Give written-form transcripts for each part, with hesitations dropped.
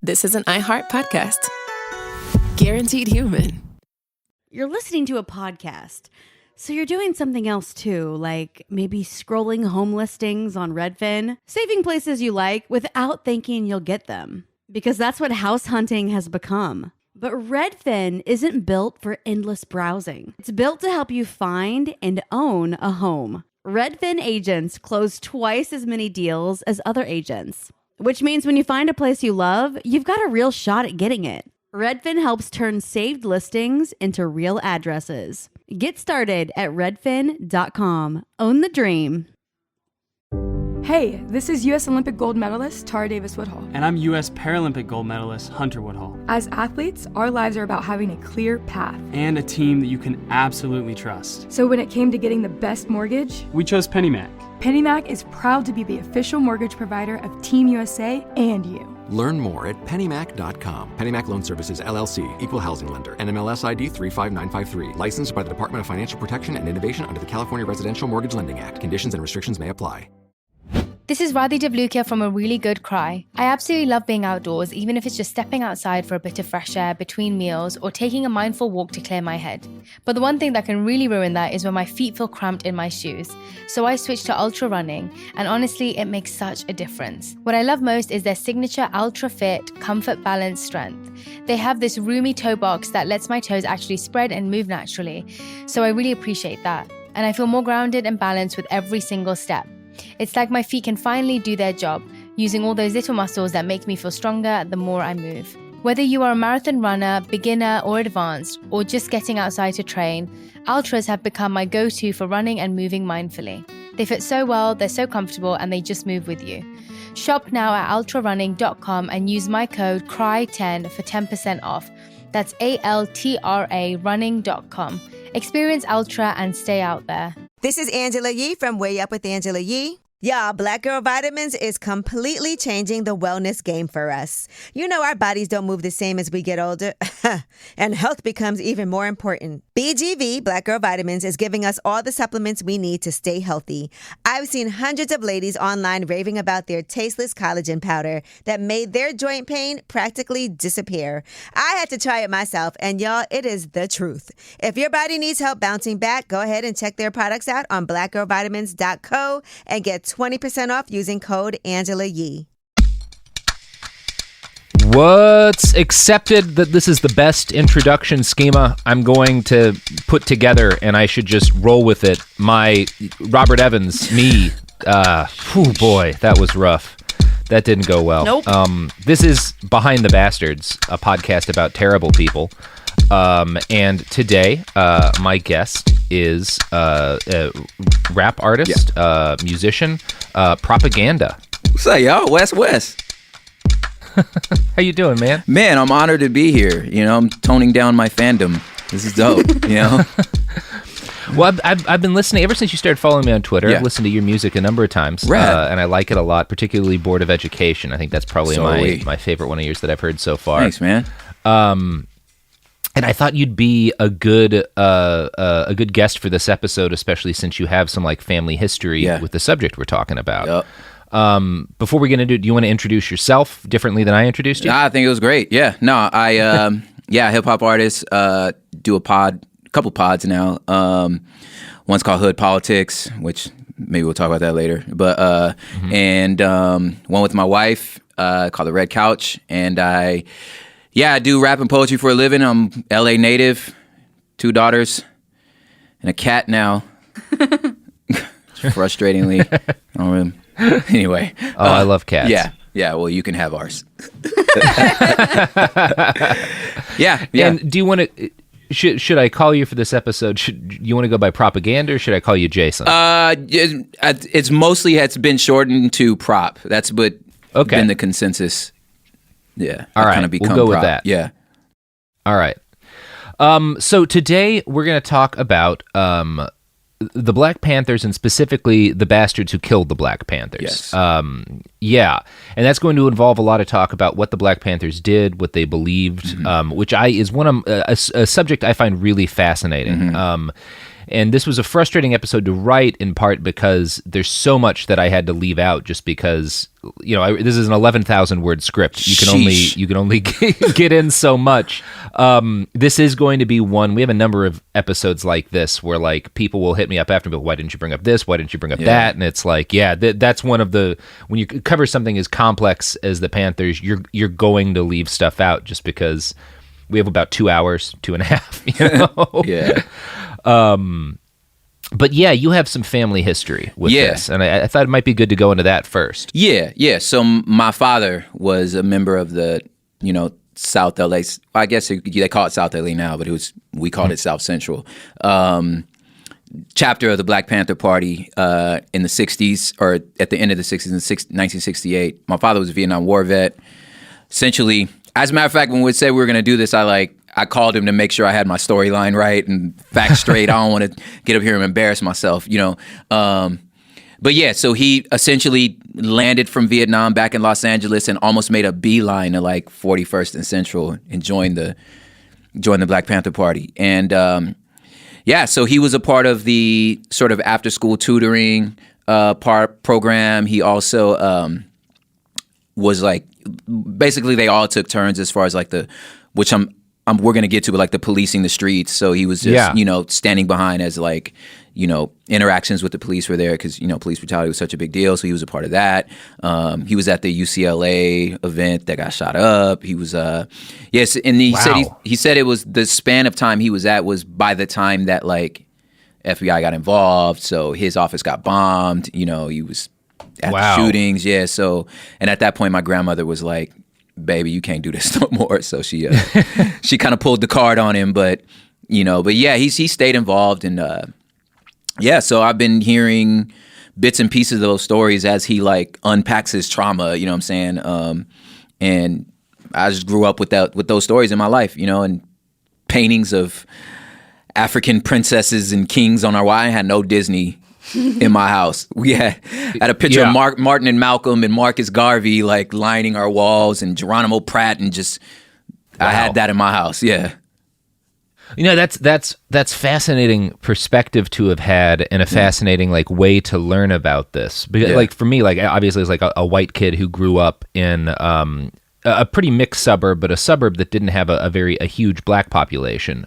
This is an iHeart podcast. Guaranteed human. You're listening to a podcast, so you're doing something else too, like maybe scrolling home listings on Redfin, saving places you like without thinking you'll get them, because that's what house hunting has become. But Redfin isn't built for endless browsing. It's built to help you find and own a home. Redfin agents close twice as many deals as other agents, which means when you find a place you love, you've got a real shot at getting it. Redfin helps turn saved listings into real addresses. Get started at redfin.com. Own the dream. Hey, this is U.S. Olympic gold medalist Tara Davis-Woodhull. And I'm U.S. Paralympic gold medalist Hunter Woodhull. As athletes, our lives are about having a clear path. And a team that you can absolutely trust. So when it came to getting the best mortgage, we chose PennyMac. PennyMac is proud to be the official mortgage provider of Team USA and you. Learn more at pennymac.com. PennyMac Loan Services, LLC, Equal Housing Lender, NMLS ID 35953. Licensed by the Department of Financial Protection and Innovation under the California Residential Mortgage Lending Act. Conditions and restrictions may apply. This is Radhi Devlukia from A Really Good Cry. I absolutely love being outdoors, even if it's just stepping outside for a bit of fresh air between meals or taking a mindful walk to clear my head. But the one thing that can really ruin that is when my feet feel cramped in my shoes. So I switched to ultra running, and honestly, it makes such a difference. What I love most is their signature Ultra Fit Comfort Balance Strength. They have this roomy toe box that lets my toes actually spread and move naturally. So I really appreciate that. And I feel more grounded and balanced with every single step. It's like my feet can finally do their job, using all those little muscles that make me feel stronger the more I move. Whether you are a marathon runner, beginner or advanced, or just getting outside to train, Ultras have become my go-to for running and moving mindfully. They fit so well, they're so comfortable, and they just move with you. Shop now at ultrarunning.com and use my code CRY10 for 10% off. That's ALTRA running.com. Experience Ultra and stay out there. This is Angela Yee from Way Up with Angela Yee. Y'all, Black Girl Vitamins is completely changing the wellness game for us. You know our bodies don't move the same as we get older, and health becomes even more important. BGV, Black Girl Vitamins, is giving us all the supplements we need to stay healthy. I've seen hundreds of ladies online raving about their tasteless collagen powder that made their joint pain practically disappear. I had to try it myself, and y'all, it is the truth. If your body needs help bouncing back, go ahead and check their products out on blackgirlvitamins.co and get 20% off using code Angela Yee. What's accepted that this is the best introduction schema I'm going to put together, and I should just roll with it. My Robert Evans, me. Oh boy, that was rough. That didn't go well. Nope. This is Behind the Bastards, a podcast about terrible people. And today, my guest is a rap artist, musician, propaganda. What's up, y'all? West. How you doing, man? Man, I'm honored to be here. You know, I'm toning down my fandom. This is dope, you know? Well, I've been listening ever since you started following me on Twitter. Yeah. I've listened to your music a number of times, and I like it a lot, particularly Board of Education. I think that's probably my favorite one of yours that I've heard so far. Thanks, man. And I thought you'd be a good guest for this episode, especially since you have some like family history with the subject we're talking about. Yep. Before we get into it, do you want to introduce yourself differently than I introduced you? I think it was great. Yeah. No, I hip hop artist, do a couple pods now. One's called Hood Politics, which maybe we'll talk about that later. But and one with my wife called The Red Couch, and I do rap and poetry for a living. I'm LA native, 2 daughters, and a cat now. Frustratingly. Anyway. Oh, I love cats. Yeah, well, you can have ours. Yeah. And do you want to... Should I call you for this episode? Should you want to go by propaganda, or should I call you Jason? It's been shortened to prop. That's been the consensus. Yeah. All right. Kind of we'll go with that. Yeah. All right. So today we're going to talk about the Black Panthers, and specifically the bastards who killed the Black Panthers. Yes. And that's going to involve a lot of talk about what the Black Panthers did, what they believed, which is a subject I find really fascinating. And this was a frustrating episode to write, in part because there's so much that I had to leave out, just because, this is an 11,000 word script. You can only get in so much. This is going to be one. We have a number of episodes like this where like people will hit me up after, but why didn't you bring up this? Why didn't you bring up that? And it's like, that's one of the, when you cover something as complex as the Panthers, you're going to leave stuff out just because we have about 2 hours, 2.5. Yeah. But yeah, you have some family history with this, and I thought it might be good to go into that first. Yeah. So my father was a member of the, South LA. I guess they call it South LA now, but we called it South Central. Chapter of the Black Panther Party in the 60s, or at the end of the 60s, in 1968. My father was a Vietnam War vet. Essentially, as a matter of fact, when we said we were going to do this, I called him to make sure I had my storyline right and facts straight. I don't want to get up here and embarrass myself, But yeah, so he essentially landed from Vietnam back in Los Angeles and almost made a beeline to like 41st and Central and joined the Black Panther Party. And so he was a part of the sort of after school tutoring program. He also was like, basically they all took turns as far as like which we're going to get to, but like the policing the streets. So he was just, standing behind as like, interactions with the police were there because, police brutality was such a big deal. So he was a part of that. He was at the UCLA event that got shot up. He was, and he said it was the span of time he was at was by the time that like FBI got involved. So his office got bombed, he was at the shootings. Yeah. So, and at that point, my grandmother was like, baby, you can't do this no more. So she kind of pulled the card on him, but he stayed involved. And so I've been hearing bits and pieces of those stories as he like unpacks his trauma, you know what I'm saying? And I just grew up with those stories in my life, and paintings of African princesses and kings on our wall. I had no Disney in my house. We had a picture of Martin and Malcolm and Marcus Garvey like lining our walls, and Geronimo Pratt, and just I had that in my house. Yeah. That's fascinating perspective to have had, and a fascinating like way to learn about this. Because like for me, like obviously as like a white kid who grew up in a pretty mixed suburb, but a suburb that didn't have a huge black population.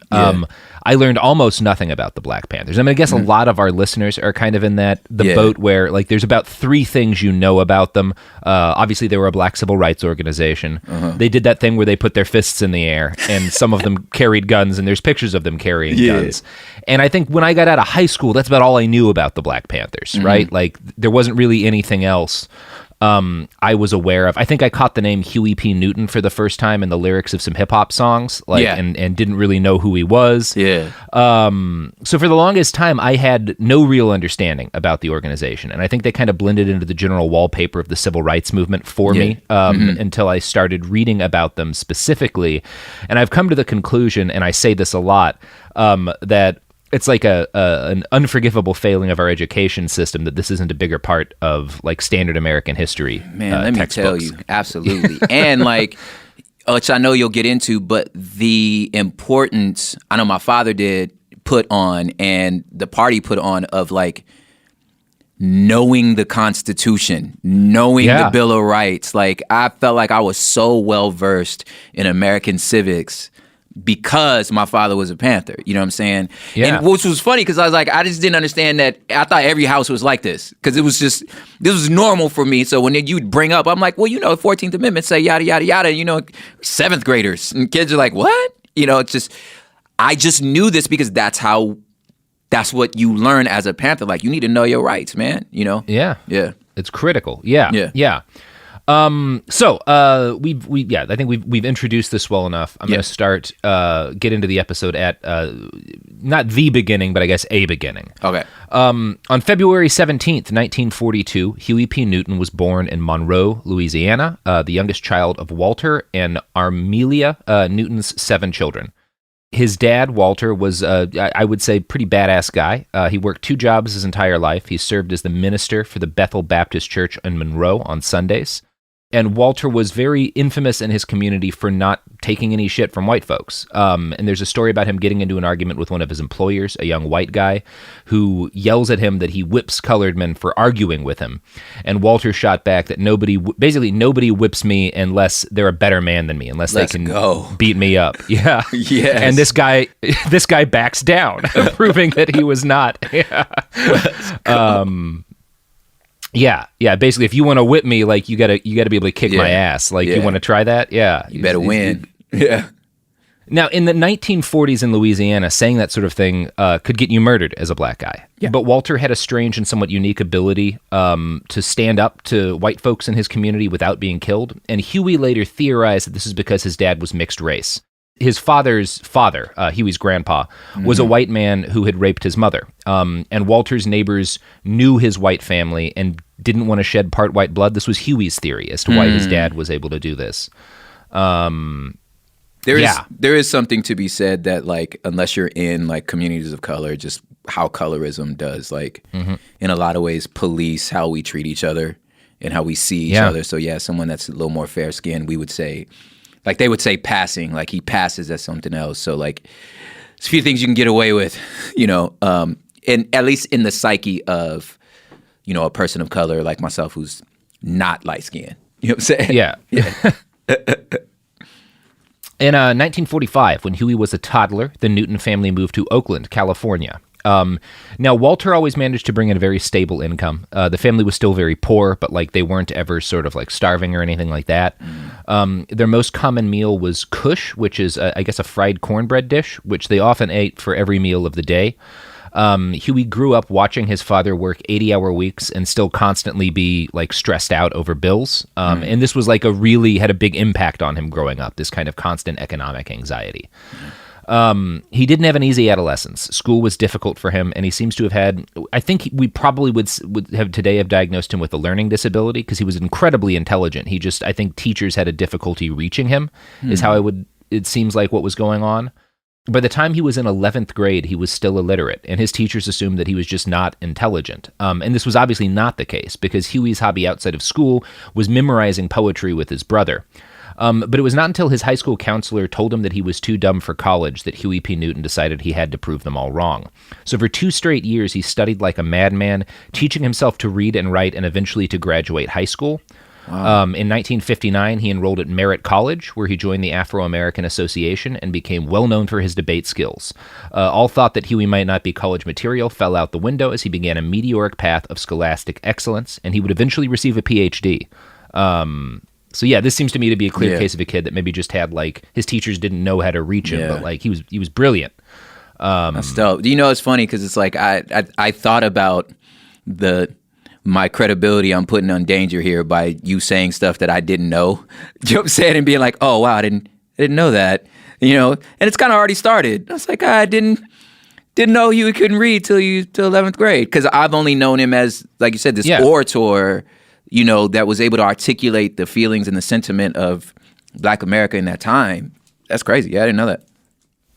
I learned almost nothing about the Black Panthers. I mean, I guess a lot of our listeners are kind of in the boat where like there's about 3 things you know about them. Obviously, they were a black civil rights organization. They did that thing where they put their fists in the air, and some of them carried guns, and there's pictures of them carrying guns. And I think when I got out of high school, that's about all I knew about the Black Panthers, right? Like there wasn't really anything else I was aware of. I think I caught the name Huey P. Newton for the first time in the lyrics of some hip hop songs, and didn't really know who he was. So for the longest time, I had no real understanding about the organization, and I think they kind of blended into the general wallpaper of the civil rights movement for me until I started reading about them specifically. And I've come to the conclusion, and I say this a lot, that it's like an unforgivable failing of our education system that this isn't a bigger part of like standard American history. Man, let me tell you, absolutely. And like, which I know you'll get into, but the importance I know my father did put on, and the party put on, of like knowing the Constitution, knowing the Bill of Rights. Like I felt like I was so well versed in American civics because my father was a Panther, you know what I'm saying? Yeah. And which was funny because I was like, I just didn't understand that. I thought every house was like this because this was normal for me. So when you'd bring up, I'm like, well, the 14th Amendment say yada, yada, yada, 7th graders. And kids are like, what? It's just, I just knew this because that's what you learn as a Panther. Like, you need to know your rights, man, Yeah. Yeah. It's critical. Yeah. So I think we've introduced this well enough. I'm going to get into the episode at not the beginning, but I guess a beginning. Okay. On February 17th, 1942, Huey P. Newton was born in Monroe, Louisiana, the youngest child of Walter and Armelia Newton's 7 children. His dad, Walter, was, I would say, pretty badass guy. He worked 2 jobs his entire life. He served as the minister for the Bethel Baptist Church in Monroe on Sundays. And Walter was very infamous in his community for not taking any shit from white folks. And there's a story about him getting into an argument with one of his employers, a young white guy, who yells at him that he whips colored men for arguing with him. And Walter shot back that nobody whips me unless they're a better man than me, unless they can beat me up. Yeah. Yes. And this guy backs down, proving that he was not. Yeah. Basically, if you want to whip me, like you gotta be able to kick my ass. Like you want to try that? Yeah. You better win. Yeah. Now, in the 1940s in Louisiana, saying that sort of thing could get you murdered as a black guy. Yeah. But Walter had a strange and somewhat unique ability to stand up to white folks in his community without being killed. And Huey later theorized that this is because his dad was mixed race. His father's father, Huey's grandpa, was a white man who had raped his mother. And Walter's neighbors knew his white family and didn't want to shed part white blood. This was Huey's theory as to why his dad was able to do this. There is something to be said that, like, unless you're in like communities of color, just how colorism does, like, in a lot of ways, police how we treat each other and how we see each other. So someone that's a little more fair skinned, we would say, like they would say passing, like he passes as something else. So like, there's a few things you can get away with, and at least in the psyche of, a person of color like myself who's not light skinned. You know what I'm saying? Yeah. In 1945, when Huey was a toddler, the Newton family moved to Oakland, California. Now, Walter always managed to bring in a very stable income. The family was still very poor, but like they weren't ever sort of like starving or anything like that. Their most common meal was kush, which is, I guess, a fried cornbread dish, which they often ate for every meal of the day. Huey grew up watching his father work 80-hour weeks and still constantly be like stressed out over bills. And this was like had a big impact on him growing up, this kind of constant economic anxiety. He didn't have an easy adolescence. School was difficult for him, and he seems to have had, I think we probably would have today have diagnosed him with a learning disability because he was incredibly intelligent. I think teachers had a difficulty reaching him, is how it seems like what was going on. By the time he was in 11th grade, he was still illiterate, and his teachers assumed that he was just not intelligent. And this was obviously not the case, because Huey's hobby outside of school was memorizing poetry with his brother. But it was not until his high school counselor told him that he was too dumb for college that Huey P. Newton decided he had to prove them all wrong. So for 2 straight years, he studied like a madman, teaching himself to read and write and eventually to graduate high school. Wow. In 1959, he enrolled at Merritt College, where he joined the Afro-American Association and became well known for his debate skills. All thought that Huey might not be college material fell out the window as he began a meteoric path of scholastic excellence, and he would eventually receive a PhD. So this seems to me to be a clear case of a kid that maybe just had like his teachers didn't know how to reach him, but like he was brilliant. That's dope. It's funny because it's like I thought about my credibility I'm putting on danger here by you saying stuff that I didn't know. You know what I'm saying? And being like, oh wow, I didn't know that. And it's kind of already started. I was like, I didn't know you couldn't read till 11th grade, because I've only known him as, like you said, this orator. That was able to articulate the feelings and the sentiment of Black America in that time. That's crazy. Yeah, I didn't know that.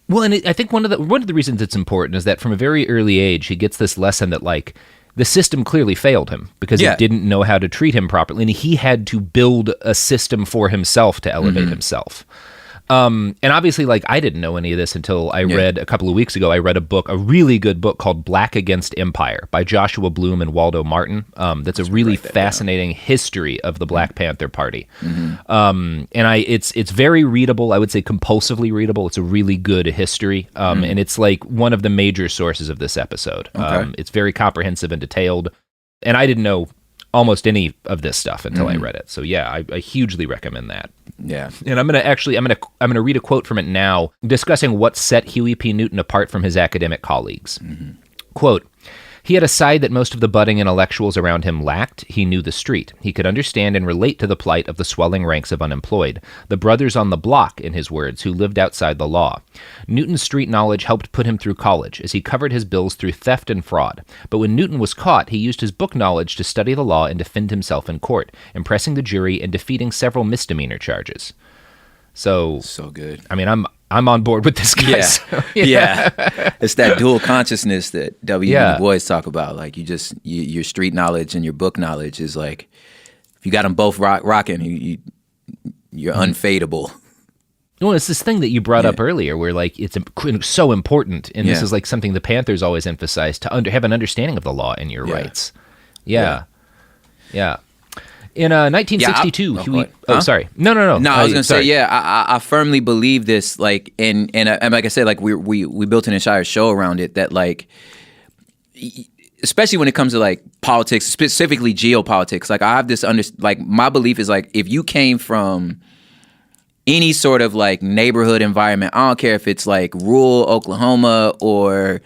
Well, and I think one of the reasons it's important is that from a very early age, he gets this lesson that like the system clearly failed him because it didn't know how to treat him properly, and he had to build a system for himself to elevate himself. And obviously, like, I didn't know any of this until I read a couple of weeks ago. I read a really good book called Black Against Empire by Joshua Bloom and Waldo Martin. That's a really fascinating history of the Black Panther Party. And it's very readable. I would say compulsively readable. It's a really good history. And it's like one of the major sources of this episode. It's very comprehensive and detailed. And I didn't know almost any of this stuff until I read it. So I hugely recommend that. Yeah. And I'm gonna read a quote from it now, discussing what set Huey P. Newton apart from his academic colleagues. Quote, "He had a side that most of the budding intellectuals around him lacked. He knew the street. He could understand and relate to the plight of the swelling ranks of unemployed, the brothers on the block, in his words, who lived outside the law. Newton's street knowledge helped put him through college, as he covered his bills through theft and fraud. But when Newton was caught, he used his book knowledge to study the law and defend himself in court, impressing the jury and defeating several misdemeanor charges." So good. I mean, I'm on board with this guy. Yeah. So, It's that dual consciousness that W. Du Bois talk about. Like your street knowledge and your book knowledge is like, if you got them both rocking, you're unfadable. Well, it's this thing that you brought up earlier where like it's so important, and this is like something the Panthers always emphasize, to have an understanding of the law and your rights. Yeah. In 1962, Huey... sorry. No, I was going to say, I firmly believe this, like, and like I said, like, we built an entire show around it that, like, especially when it comes to, like, politics, specifically geopolitics, like, I have this, like, my belief is, like, if you came from any sort of, like, neighborhood environment, I don't care if it's, like, rural Oklahoma or,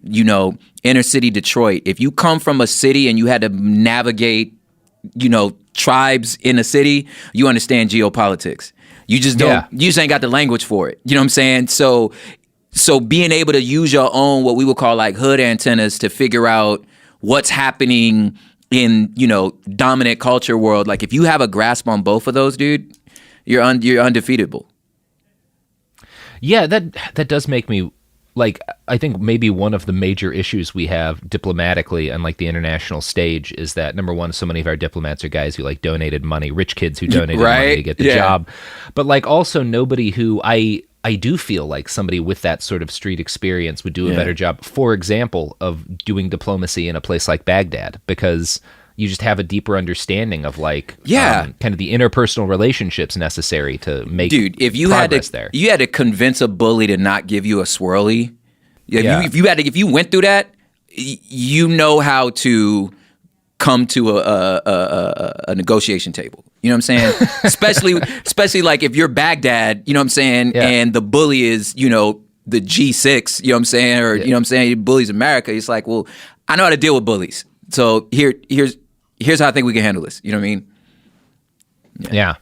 you know, inner city Detroit, if you come from a city and you had to navigate, you know, tribes in a city, you understand geopolitics. You just don't, you just ain't got the language for it. You know what I'm saying? So being able to use your own, what we would call like hood antennas to figure out what's happening in, you know, dominant culture world. Like if you have a grasp on both of those, dude, you're undefeatable. Yeah, that does make me, like, I think maybe one of the major issues we have diplomatically on like the international stage is that, number one, so many of our diplomats are guys who like donated money, rich kids who donated money to get the job. But like also nobody who I do feel like somebody with that sort of street experience would do a better job, for example, of doing diplomacy in a place like Baghdad, because you just have a deeper understanding of like kind of the interpersonal relationships necessary to make if you progress had to, you had to convince a bully to not give you a swirly. If you went through that, you know how to come to a negotiation table. You know what I'm saying? especially like if you're Baghdad, you know what I'm saying, and the bully is, you know, the G6, you know what I'm saying, or you know what I'm saying, bullies America. It's like, well, I know how to deal with bullies. So here's how I think we can handle this. You know what I mean? Yeah.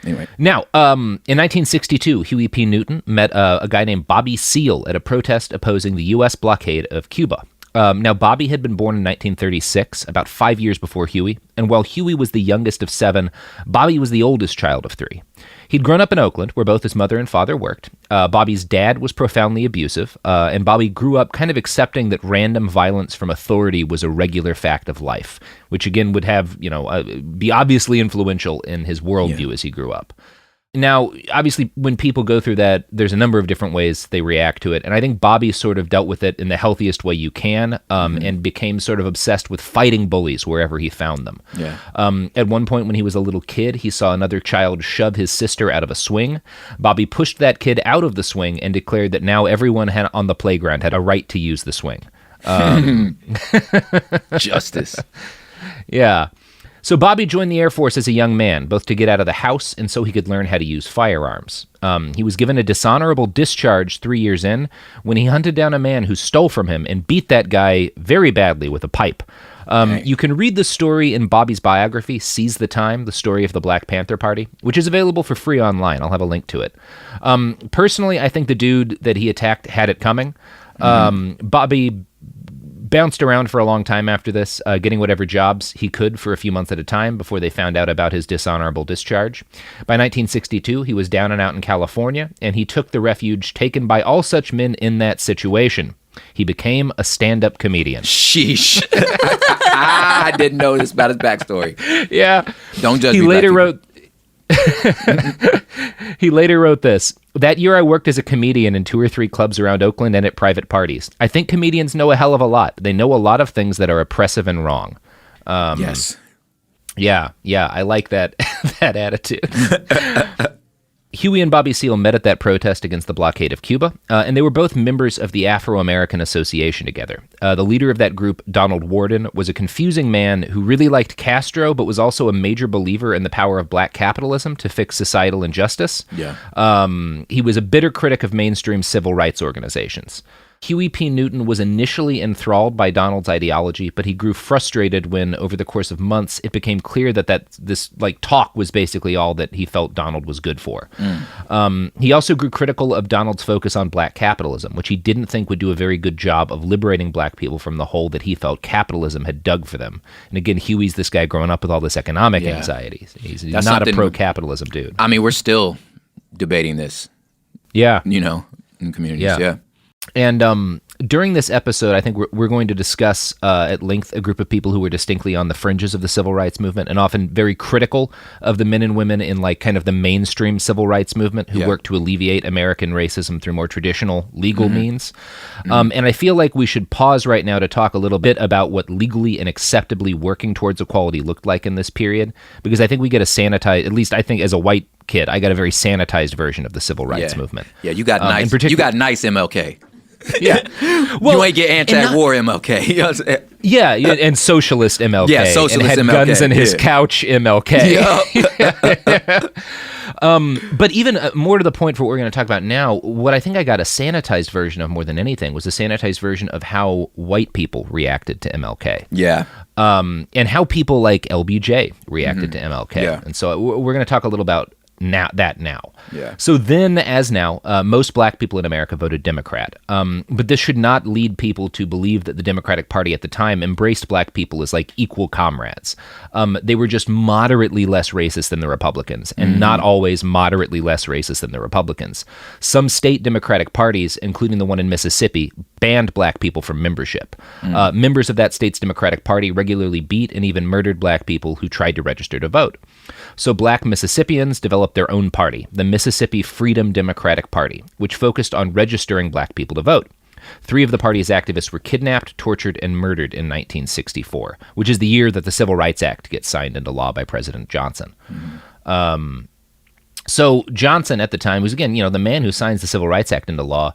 Anyway. Now, in 1962, Huey P. Newton met a guy named Bobby Seale at a protest opposing the U.S. blockade of Cuba. Now, Bobby had been born in 1936, about 5 years before Huey, and while Huey was the youngest of 7, Bobby was the oldest child of 3. He'd grown up in Oakland, where both his mother and father worked. Bobby's dad was profoundly abusive, and Bobby grew up kind of accepting that random violence from authority was a regular fact of life, which again would have, you know, be obviously influential in his worldview as he grew up. Now, obviously, when people go through that, there's a number of different ways they react to it, and I think Bobby sort of dealt with it in the healthiest way you can, and became sort of obsessed with fighting bullies wherever he found them. Yeah. At one point, when he was a little kid, he saw another child shove his sister out of a swing. Bobby pushed that kid out of the swing and declared that now everyone on the playground had a right to use the swing. Justice. Yeah. So Bobby joined the Air Force as a young man, both to get out of the house and so he could learn how to use firearms. He was given a dishonorable discharge 3 years in when he hunted down a man who stole from him and beat that guy very badly with a pipe. You can read the story in Bobby's biography, Seize the Time, the story of the Black Panther Party, which is available for free online. I'll have a link to it. Personally, I think the dude that he attacked had it coming. Bobby bounced around for a long time after this, getting whatever jobs he could for a few months at a time before they found out about his dishonorable discharge. By 1962, he was down and out in California, and he took the refuge taken by all such men in that situation. He became a stand-up comedian. Sheesh. I didn't know this about his backstory. Yeah. Don't judge me. He later wrote this. That year I worked as a comedian in 2 or 3 clubs around Oakland and at private parties. I think comedians know a hell of a lot. They know a lot of things that are oppressive and wrong. Yes. Yeah, I like that that attitude. Huey and Bobby Seale met at that protest against the blockade of Cuba, and they were both members of the Afro-American Association together. The leader of that group, Donald Worden, was a confusing man who really liked Castro, but was also a major believer in the power of black capitalism to fix societal injustice. Yeah. He was a bitter critic of mainstream civil rights organizations. Huey P. Newton was initially enthralled by Donald's ideology, but he grew frustrated when, over the course of months, it became clear that this talk was basically all that he felt Donald was good for. He also grew critical of Donald's focus on black capitalism, which he didn't think would do a very good job of liberating black people from the hole that he felt capitalism had dug for them. And again, Huey's this guy growing up with all this economic anxiety. He's not a pro-capitalism dude. I mean, we're still debating this. Yeah. You know, in communities. Yeah. And during this episode, I think we're going to discuss at length a group of people who were distinctly on the fringes of the civil rights movement and often very critical of the men and women in like kind of the mainstream civil rights movement who worked to alleviate American racism through more traditional legal means. And I feel like we should pause right now to talk a little bit about what legally and acceptably working towards equality looked like in this period, because I think we get a sanitized, at least I think as a white kid, I got a very sanitized version of the civil rights movement. Yeah, you got nice. You got nice MLK. Yeah. Well, you ain't get anti-war MLK. You know what I'm saying? Yeah, and socialist MLK. Yeah, socialist and had MLK. guns in his couch MLK. But even more to the point for what we're going to talk about now, what I think I got a sanitized version of more than anything was a sanitized version of how white people reacted to MLK. Yeah. And how people like LBJ reacted to MLK. Yeah. And so we're going to talk a little about now. Yeah. So then, as now, most black people in America voted Democrat. But this should not lead people to believe that the Democratic Party at the time embraced black people as like equal comrades. They were just moderately less racist than the Republicans, and not always moderately less racist than the Republicans. Some state Democratic parties, including the one in Mississippi, banned black people from membership. Members of that state's Democratic Party regularly beat and even murdered black people who tried to register to vote. So black Mississippians developed their own party, the Mississippi Freedom Democratic Party, which focused on registering black people to vote. 3 of the party's activists were kidnapped, tortured, and murdered in 1964, which is the year that the Civil Rights Act gets signed into law by President Johnson. So Johnson at the time was, again, the man who signs the Civil Rights Act into law,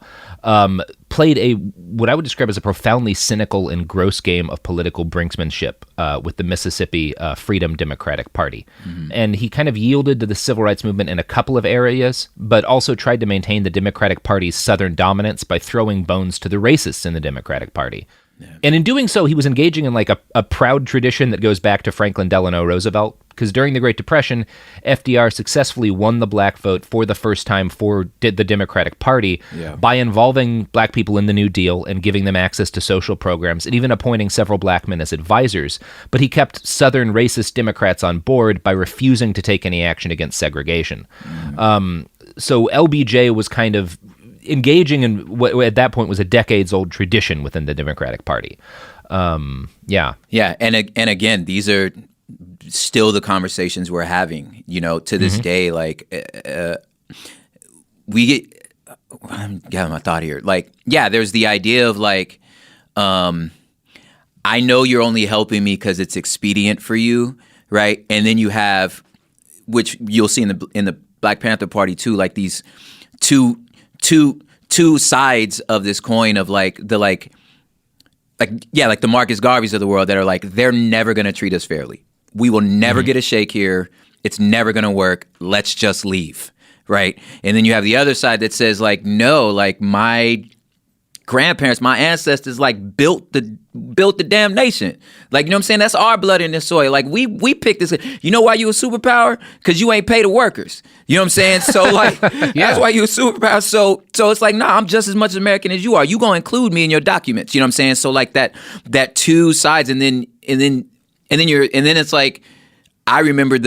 played what I would describe as a profoundly cynical and gross game of political brinksmanship with the Mississippi Freedom Democratic Party. And he kind of yielded to the civil rights movement in a couple of areas, but also tried to maintain the Democratic Party's Southern dominance by throwing bones to the racists in the Democratic Party. Yeah. And in doing so, he was engaging in like a proud tradition that goes back to Franklin Delano Roosevelt, because during the Great Depression, FDR successfully won the black vote for the first time for the Democratic Party by involving black people in the New Deal and giving them access to social programs and even appointing several black men as advisors. But he kept Southern racist Democrats on board by refusing to take any action against segregation. So LBJ was kind of engaging in what at that point was a decades-old tradition within the Democratic Party. Yeah, and again, these are still the conversations we're having. To this day, like we get. I'm getting my thought here. Like, there's the idea of like, I know you're only helping me because it's expedient for you, right? And then you have, which you'll see in the Black Panther Party too, like these two sides of this coin of like the Marcus Garveys of the world that are like, they're never going to treat us fairly. We will never get a shake here. It's never going to work. Let's just leave. Right. And then you have the other side that says like, no, like my grandparents, my ancestors, like built the damn nation. Like, you know what I'm saying? That's our blood in this soil. Like we picked this. You know why you a superpower? Because you ain't pay the workers. You know what I'm saying? So like, that's why you a superpower. So it's like, nah, I'm just as much American as you are. You gonna include me in your documents. You know what I'm saying? So like that two sides, and then it's like, I remember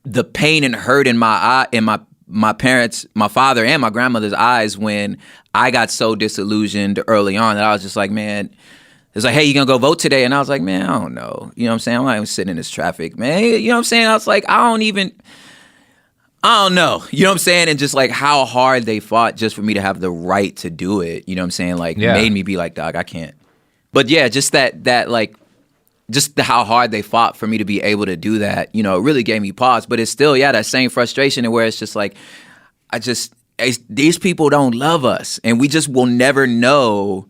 the pain and hurt in my eye, in my parents, my father and my grandmother's eyes when I got so disillusioned early on that I was just like, man, it's like, hey, you gonna go vote today? And I was like, man, I don't know. You know what I'm saying? I'm not even sitting in this traffic, man. You know what I'm saying? I was like, I don't know. You know what I'm saying? And just like how hard they fought just for me to have the right to do it. You know what I'm saying? Like made me be like, dog, I can't. But yeah, just that like, just how hard they fought for me to be able to do that, it really gave me pause. But it's still, that same frustration and where it's just like, these people don't love us. And we just will never know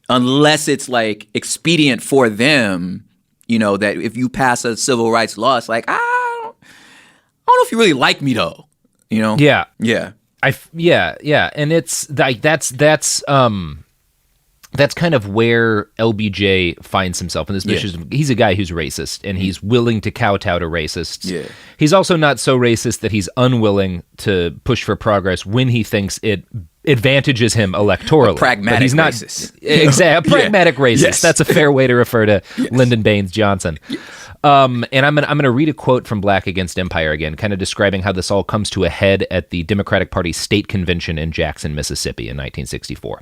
unless it's like expedient for them, that if you pass a civil rights law, it's like, I don't know if you really like me though, Yeah. Yeah. And it's like, that's kind of where LBJ finds himself in this mission. He's a guy who's racist, and he's willing to kowtow to racists. Yeah. He's also not so racist that he's unwilling to push for progress when he thinks it advantages him electorally. A pragmatic he's not, racist. Exactly. A pragmatic racist. Yes. That's a fair way to refer to Lyndon Baines Johnson. Yes. And I'm gonna read a quote from Black Against Empire again, kind of describing how this all comes to a head at the Democratic Party state convention in Jackson, Mississippi in 1964.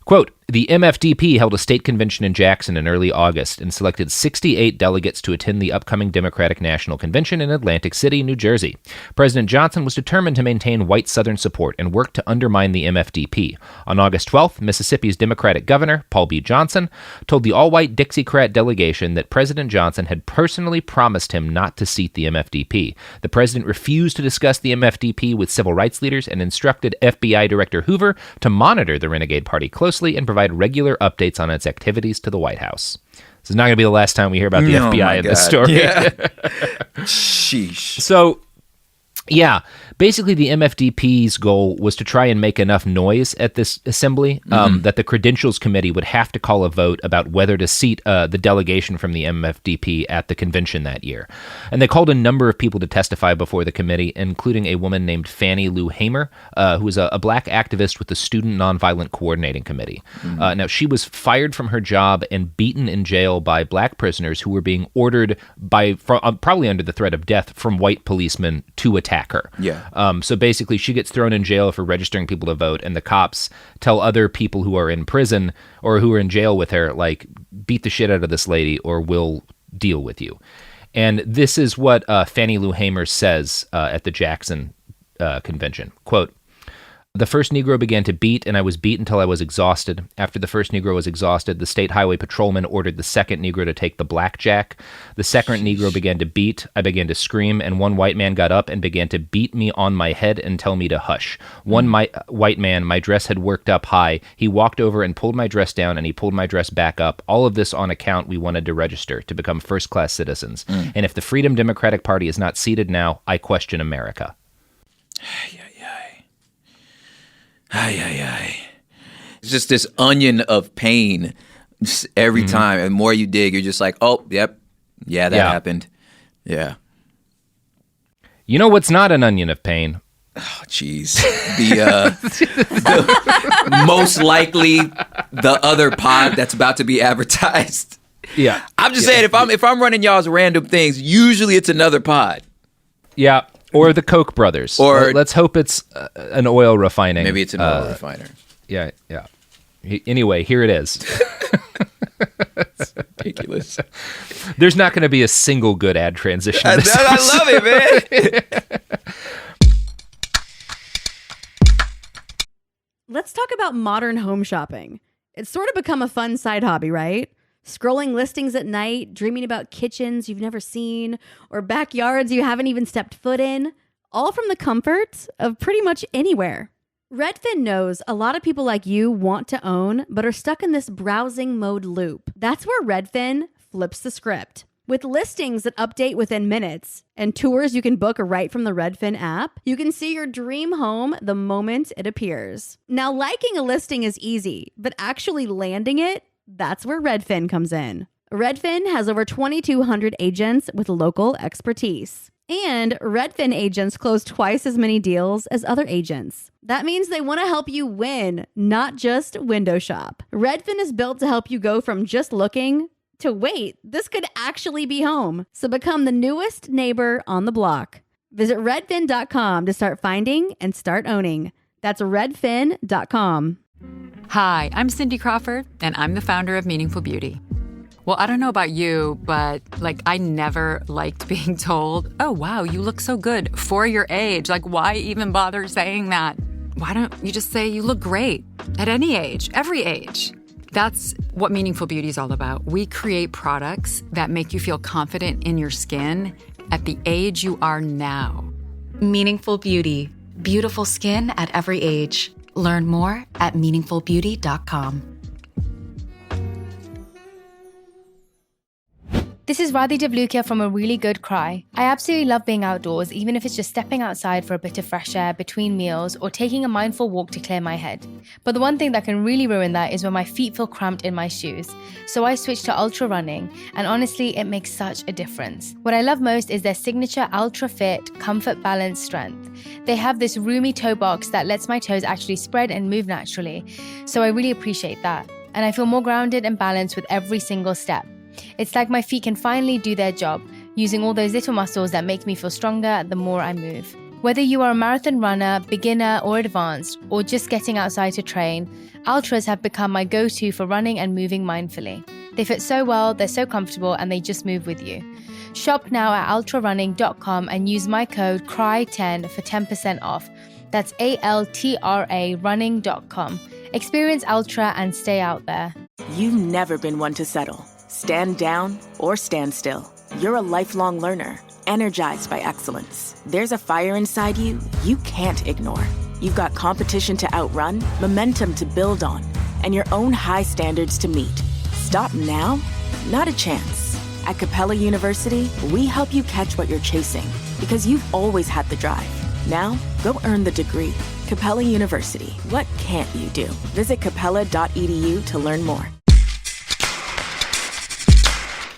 Quote, the MFDP held a state convention in Jackson in early August and selected 68 delegates to attend the upcoming Democratic National Convention in Atlantic City, New Jersey. President Johnson was determined to maintain white Southern support and worked to undermine the MFDP. On August 12th, Mississippi's Democratic governor, Paul B. Johnson, told the all-white Dixiecrat delegation that President Johnson had personally promised him not to seat the MFDP. The president refused to discuss the MFDP with civil rights leaders and instructed FBI Director Hoover to monitor the renegade party closely and provide regular updates on its activities to the White House. This is not going to be the last time we hear about the FBI in this story. Yeah. Sheesh. So, yeah, basically the MFDP's goal was to try and make enough noise at this assembly that the Credentials Committee would have to call a vote about whether to seat the delegation from the MFDP at the convention that year. And they called a number of people to testify before the committee, including a woman named Fannie Lou Hamer, who was a black activist with the Student Nonviolent Coordinating Committee. Now, she was fired from her job and beaten in jail by black prisoners who were being ordered probably under the threat of death from white policemen to attack her. Yeah. So basically, she gets thrown in jail for registering people to vote, and the cops tell other people who are in prison or who are in jail with her, like, beat the shit out of this lady or we'll deal with you. And this is what Fannie Lou Hamer says at the Jackson convention. Quote, the first Negro began to beat, and I was beat until I was exhausted. After the first Negro was exhausted, the state highway patrolman ordered the second Negro to take the blackjack. The second Negro began to beat. I began to scream, and one white man got up and began to beat me on my head and tell me to hush. One white man, my dress had worked up high. He walked over and pulled my dress down, and he pulled my dress back up. All of this on account we wanted to register, to become first-class citizens. And if the Freedom Democratic Party is not seated now, I question America. It's just this onion of pain just every time. And the more you dig, you're just like, oh, yep. Yeah, that happened. Yeah. You know what's not an onion of pain? Oh, jeez. The most likely the other pod that's about to be advertised. Yeah. I'm just saying, if I'm running y'all's random things, usually it's another pod. Yeah. Or the Koch brothers. Or let's hope it's an oil refining. Maybe it's an oil refiner. Yeah. Anyway, here it is. It's ridiculous. There's not going to be a single good ad transition. I love it, man. Let's talk about modern home shopping. It's sort of become a fun side hobby, right? Scrolling listings at night, dreaming about kitchens you've never seen, or backyards you haven't even stepped foot in, all from the comfort of pretty much anywhere. Redfin knows a lot of people like you want to own, but are stuck in this browsing mode loop. That's where Redfin flips the script. With listings that update within minutes and tours you can book right from the Redfin app, you can see your dream home the moment it appears. Now, liking a listing is easy, but actually landing it, that's where Redfin comes in. Redfin has over 2,200 agents with local expertise. And Redfin agents close twice as many deals as other agents. That means they want to help you win, not just window shop. Redfin is built to help you go from just looking to wait, this could actually be home. So become the newest neighbor on the block. Visit redfin.com to start finding and start owning. That's redfin.com. Hi, I'm Cindy Crawford, and I'm the founder of Meaningful Beauty. Well, I don't know about you, but I never liked being told, oh, wow, you look so good for your age. Why even bother saying that? Why don't you just say you look great at any age, every age? That's what Meaningful Beauty is all about. We create products that make you feel confident in your skin at the age you are now. Meaningful Beauty. Beautiful skin at every age. Learn more at meaningfulbeauty.com. This is Radhi Devlukia from A Really Good Cry. I absolutely love being outdoors, even if it's just stepping outside for a bit of fresh air between meals or taking a mindful walk to clear my head. But the one thing that can really ruin that is when my feet feel cramped in my shoes. So I switched to ultra running, and honestly, it makes such a difference. What I love most is their signature ultra fit, comfort balanced strength. They have this roomy toe box that lets my toes actually spread and move naturally. So I really appreciate that. And I feel more grounded and balanced with every single step. It's like my feet can finally do their job, using all those little muscles that make me feel stronger the more I move. Whether you are a marathon runner, beginner or advanced, or just getting outside to train, Ultras have become my go-to for running and moving mindfully. They fit so well, they're so comfortable, and they just move with you. Shop now at ultrarunning.com and use my code CRY10 for 10% off. That's ALTRA running.com. Experience Ultra and stay out there. You've never been one to settle. Stand down or stand still. You're a lifelong learner, energized by excellence. There's a fire inside you you can't ignore. You've got competition to outrun, momentum to build on, and your own high standards to meet. Stop now? Not a chance. At Capella University, we help you catch what you're chasing because you've always had the drive. Now, go earn the degree. Capella University. What can't you do? Visit capella.edu to learn more.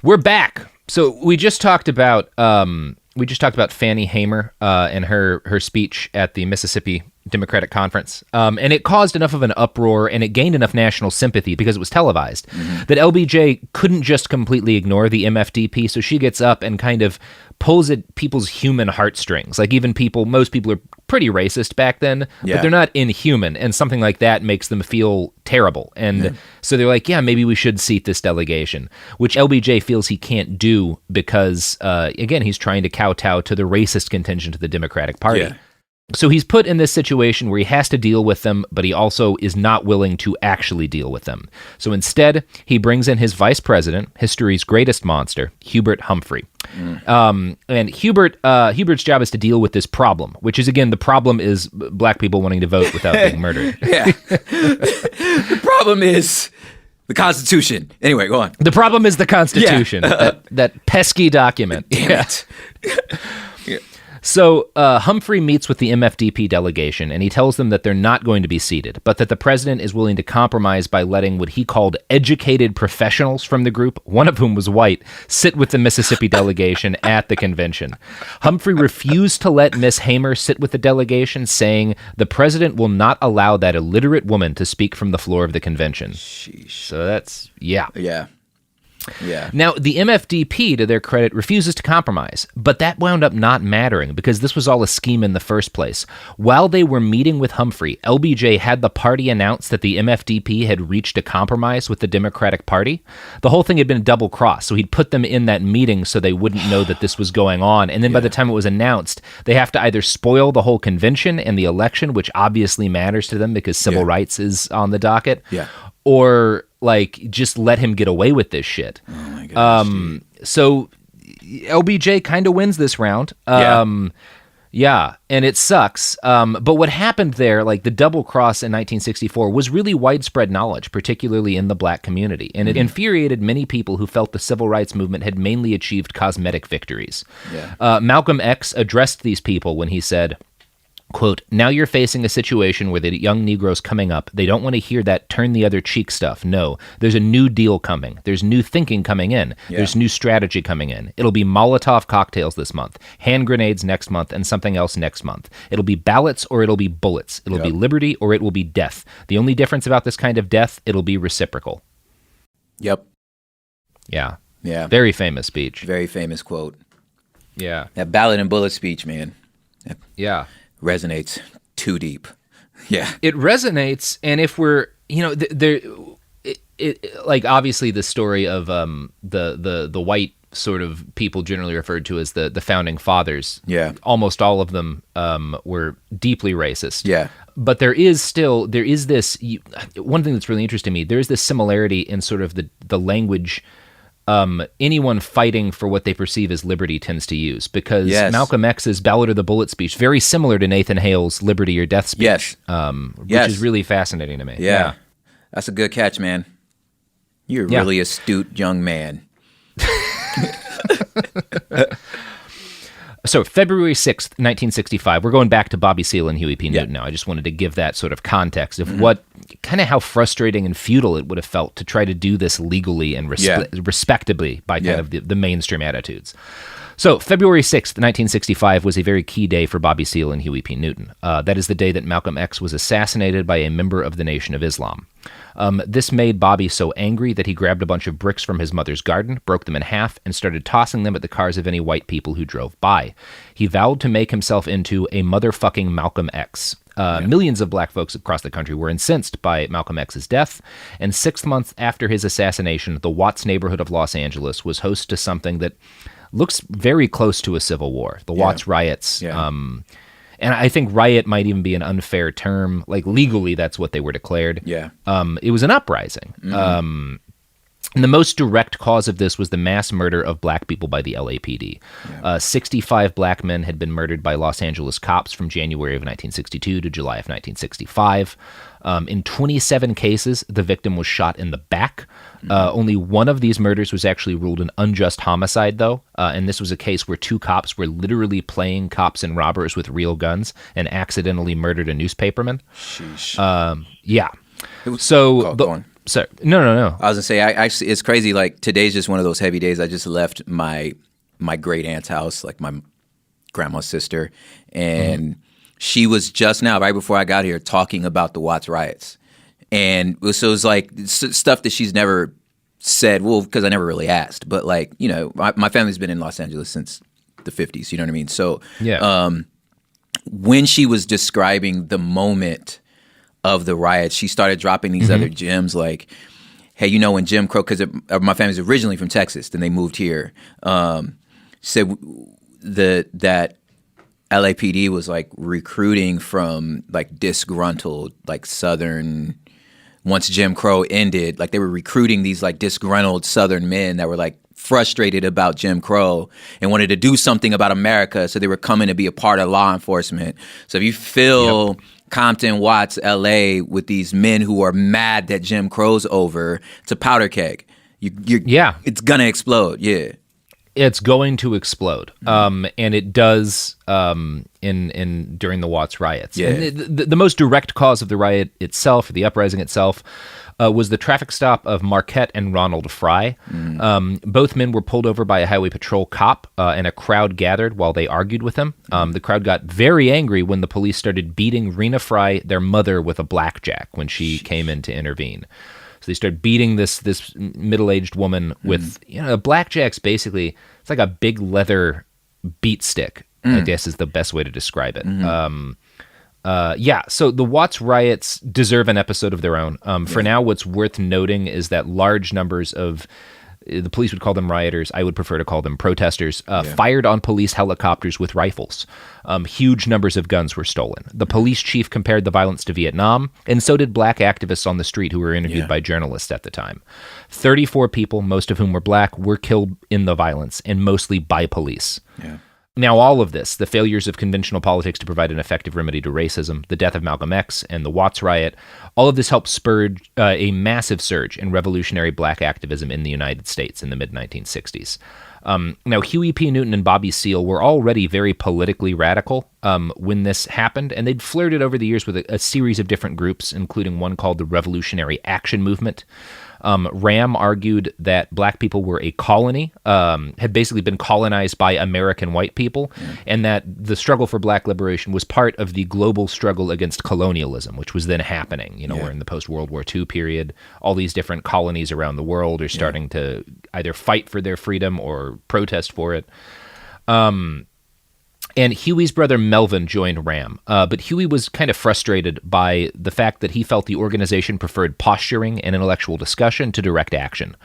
We're back. So we just talked about Fannie Hamer and her speech at the Mississippi Democratic Conference, and it caused enough of an uproar and it gained enough national sympathy because it was televised that LBJ couldn't just completely ignore the MFDP. So she gets up and kind of pulls at people's human heartstrings. Like most people are pretty racist back then, but they're not inhuman, and something like that makes them feel terrible. And so they're like, yeah, maybe we should seat this delegation, which LBJ feels he can't do because, again, he's trying to kowtow to the racist contingent of the Democratic Party. Yeah. So he's put in this situation where he has to deal with them, but he also is not willing to actually deal with them. So instead, he brings in his vice president, history's greatest monster, Hubert Humphrey. And Hubert's job is to deal with this problem, which is, again, the problem is black people wanting to vote without being murdered. Yeah. The problem is the Constitution. Anyway, go on. The problem is the Constitution, that pesky document. Damn it. Yeah. So Humphrey meets with the MFDP delegation, and he tells them that they're not going to be seated, but that the president is willing to compromise by letting what he called educated professionals from the group, one of whom was white, sit with the Mississippi delegation at the convention. Humphrey refused to let Miss Hamer sit with the delegation, saying the president will not allow that illiterate woman to speak from the floor of the convention. Sheesh. So that's, yeah. Yeah. Now, the MFDP, to their credit, refuses to compromise, but that wound up not mattering because this was all a scheme in the first place. While they were meeting with Humphrey, LBJ had the party announce that the MFDP had reached a compromise with the Democratic Party. The whole thing had been a double cross, so he'd put them in that meeting so they wouldn't know that this was going on, and then by the time it was announced, they have to either spoil the whole convention and the election, which obviously matters to them because civil rights is on the docket, or just let him get away with this shit. Oh my gosh. So LBJ kind of wins this round. And it sucks. But what happened there, the double cross in 1964, was really widespread knowledge, particularly in the black community. And it infuriated many people who felt the civil rights movement had mainly achieved cosmetic victories. Malcolm X addressed these people when he said, quote, now you're facing a situation where the young Negroes coming up, they don't want to hear that turn the other cheek stuff. No, there's a new deal coming. There's new thinking coming in. There's new strategy coming in. It'll be Molotov cocktails this month, hand grenades next month, and something else next month. It'll be ballots or it'll be bullets. It'll be liberty or it will be death. The only difference about this kind of death, it'll be reciprocal. Yep. Yeah. Yeah. Very famous speech. Very famous quote. Yeah. That ballot and bullet speech, man. Yeah. Resonates too deep. Yeah. It resonates, and if we're, obviously the story of the white sort of people generally referred to as the founding fathers. Yeah. Almost all of them were deeply racist. Yeah. But there is this, one thing that's really interesting to me, there is this similarity in sort of the language anyone fighting for what they perceive as liberty tends to use, because Malcolm X's ballot or the bullet speech, very similar to Nathan Hale's liberty or death speech, which is really fascinating to me. Yeah. That's a good catch, man. You're a really astute young man. So February 6th, 1965, we're going back to Bobby Seale and Huey P. Newton now. I just wanted to give that sort of context of how frustrating and futile it would have felt to try to do this legally and respectably by kind of the mainstream attitudes. So February 6th, 1965 was a very key day for Bobby Seale and Huey P. Newton. That is the day that Malcolm X was assassinated by a member of the Nation of Islam. This made Bobby so angry that he grabbed a bunch of bricks from his mother's garden, broke them in half, and started tossing them at the cars of any white people who drove by. He vowed to make himself into a motherfucking Malcolm X. Millions of black folks across the country were incensed by Malcolm X's death, and 6 months after his assassination, the Watts neighborhood of Los Angeles was host to something that looks very close to a civil war, the Watts riots. And I think riot might even be an unfair term. Like, legally, that's what they were declared. It was an uprising. And the most direct cause of this was the mass murder of black people by the LAPD. 65 black men had been murdered by Los Angeles cops from January of 1962 to July of 1965. In 27 cases, the victim was shot in the back. Only one of these murders was actually ruled an unjust homicide, though, and this was a case where 2 cops were literally playing cops and robbers with real guns and accidentally murdered a newspaperman. Sheesh. Yeah. So... So no. I was gonna say, it's crazy. Like, today's just one of those heavy days. I just left my great aunt's house, like my grandma's sister, and she was just now, right before I got here, talking about the Watts riots, and so it was like stuff that she's never said. Well, because I never really asked, but like, you know, my family's been in Los Angeles since the 50s. You know what I mean? So when she was describing the moment of the riots, she started dropping these other gems like, hey, you know, when Jim Crow, because my family's originally from Texas, then they moved here, said that LAPD was like recruiting from like disgruntled, like Southern, once Jim Crow ended, like they were recruiting these like disgruntled Southern men that were like frustrated about Jim Crow and wanted to do something about America. So they were coming to be a part of law enforcement. So if you fill Compton, Watts, LA with these men who are mad that Jim Crow's over, it's a powder keg. It's gonna explode. Yeah. It's going to explode, and it does in during the Watts riots. Yeah. And the most direct cause of the riot itself, or the uprising itself, was the traffic stop of Marquette and Ronald Fry. Both men were pulled over by a highway patrol cop, and a crowd gathered while they argued with him. The crowd got very angry when the police started beating Rena Fry, their mother, with a blackjack when she came in to intervene. So they start beating this middle-aged woman with, you know, blackjack's basically, it's like a big leather beat stick, I guess is the best way to describe it. So the Watts riots deserve an episode of their own. For now, what's worth noting is that large numbers of, the police would call them rioters, I would prefer to call them protesters, fired on police helicopters with rifles. Huge numbers of guns were stolen. The police chief compared the violence to Vietnam, and so did black activists on the street who were interviewed by journalists at the time. 34 people, most of whom were black, were killed in the violence, and mostly by police. Now, all of this, the failures of conventional politics to provide an effective remedy to racism, the death of Malcolm X, and the Watts riot, all of this helped spur a massive surge in revolutionary black activism in the United States in the mid-1960s. Now, Huey P. Newton and Bobby Seale were already very politically radical when this happened, and they'd flirted over the years with a series of different groups, including one called the Revolutionary Action Movement. Ram argued that black people were a colony, had basically been colonized by American white people, and that the struggle for black liberation was part of the global struggle against colonialism, which was then happening. You know, we're in the post-World War II period. All these different colonies around the world are starting to either fight for their freedom or protest for it. And Huey's brother Melvin joined RAM, but Huey was kind of frustrated by the fact that he felt the organization preferred posturing and intellectual discussion to direct action.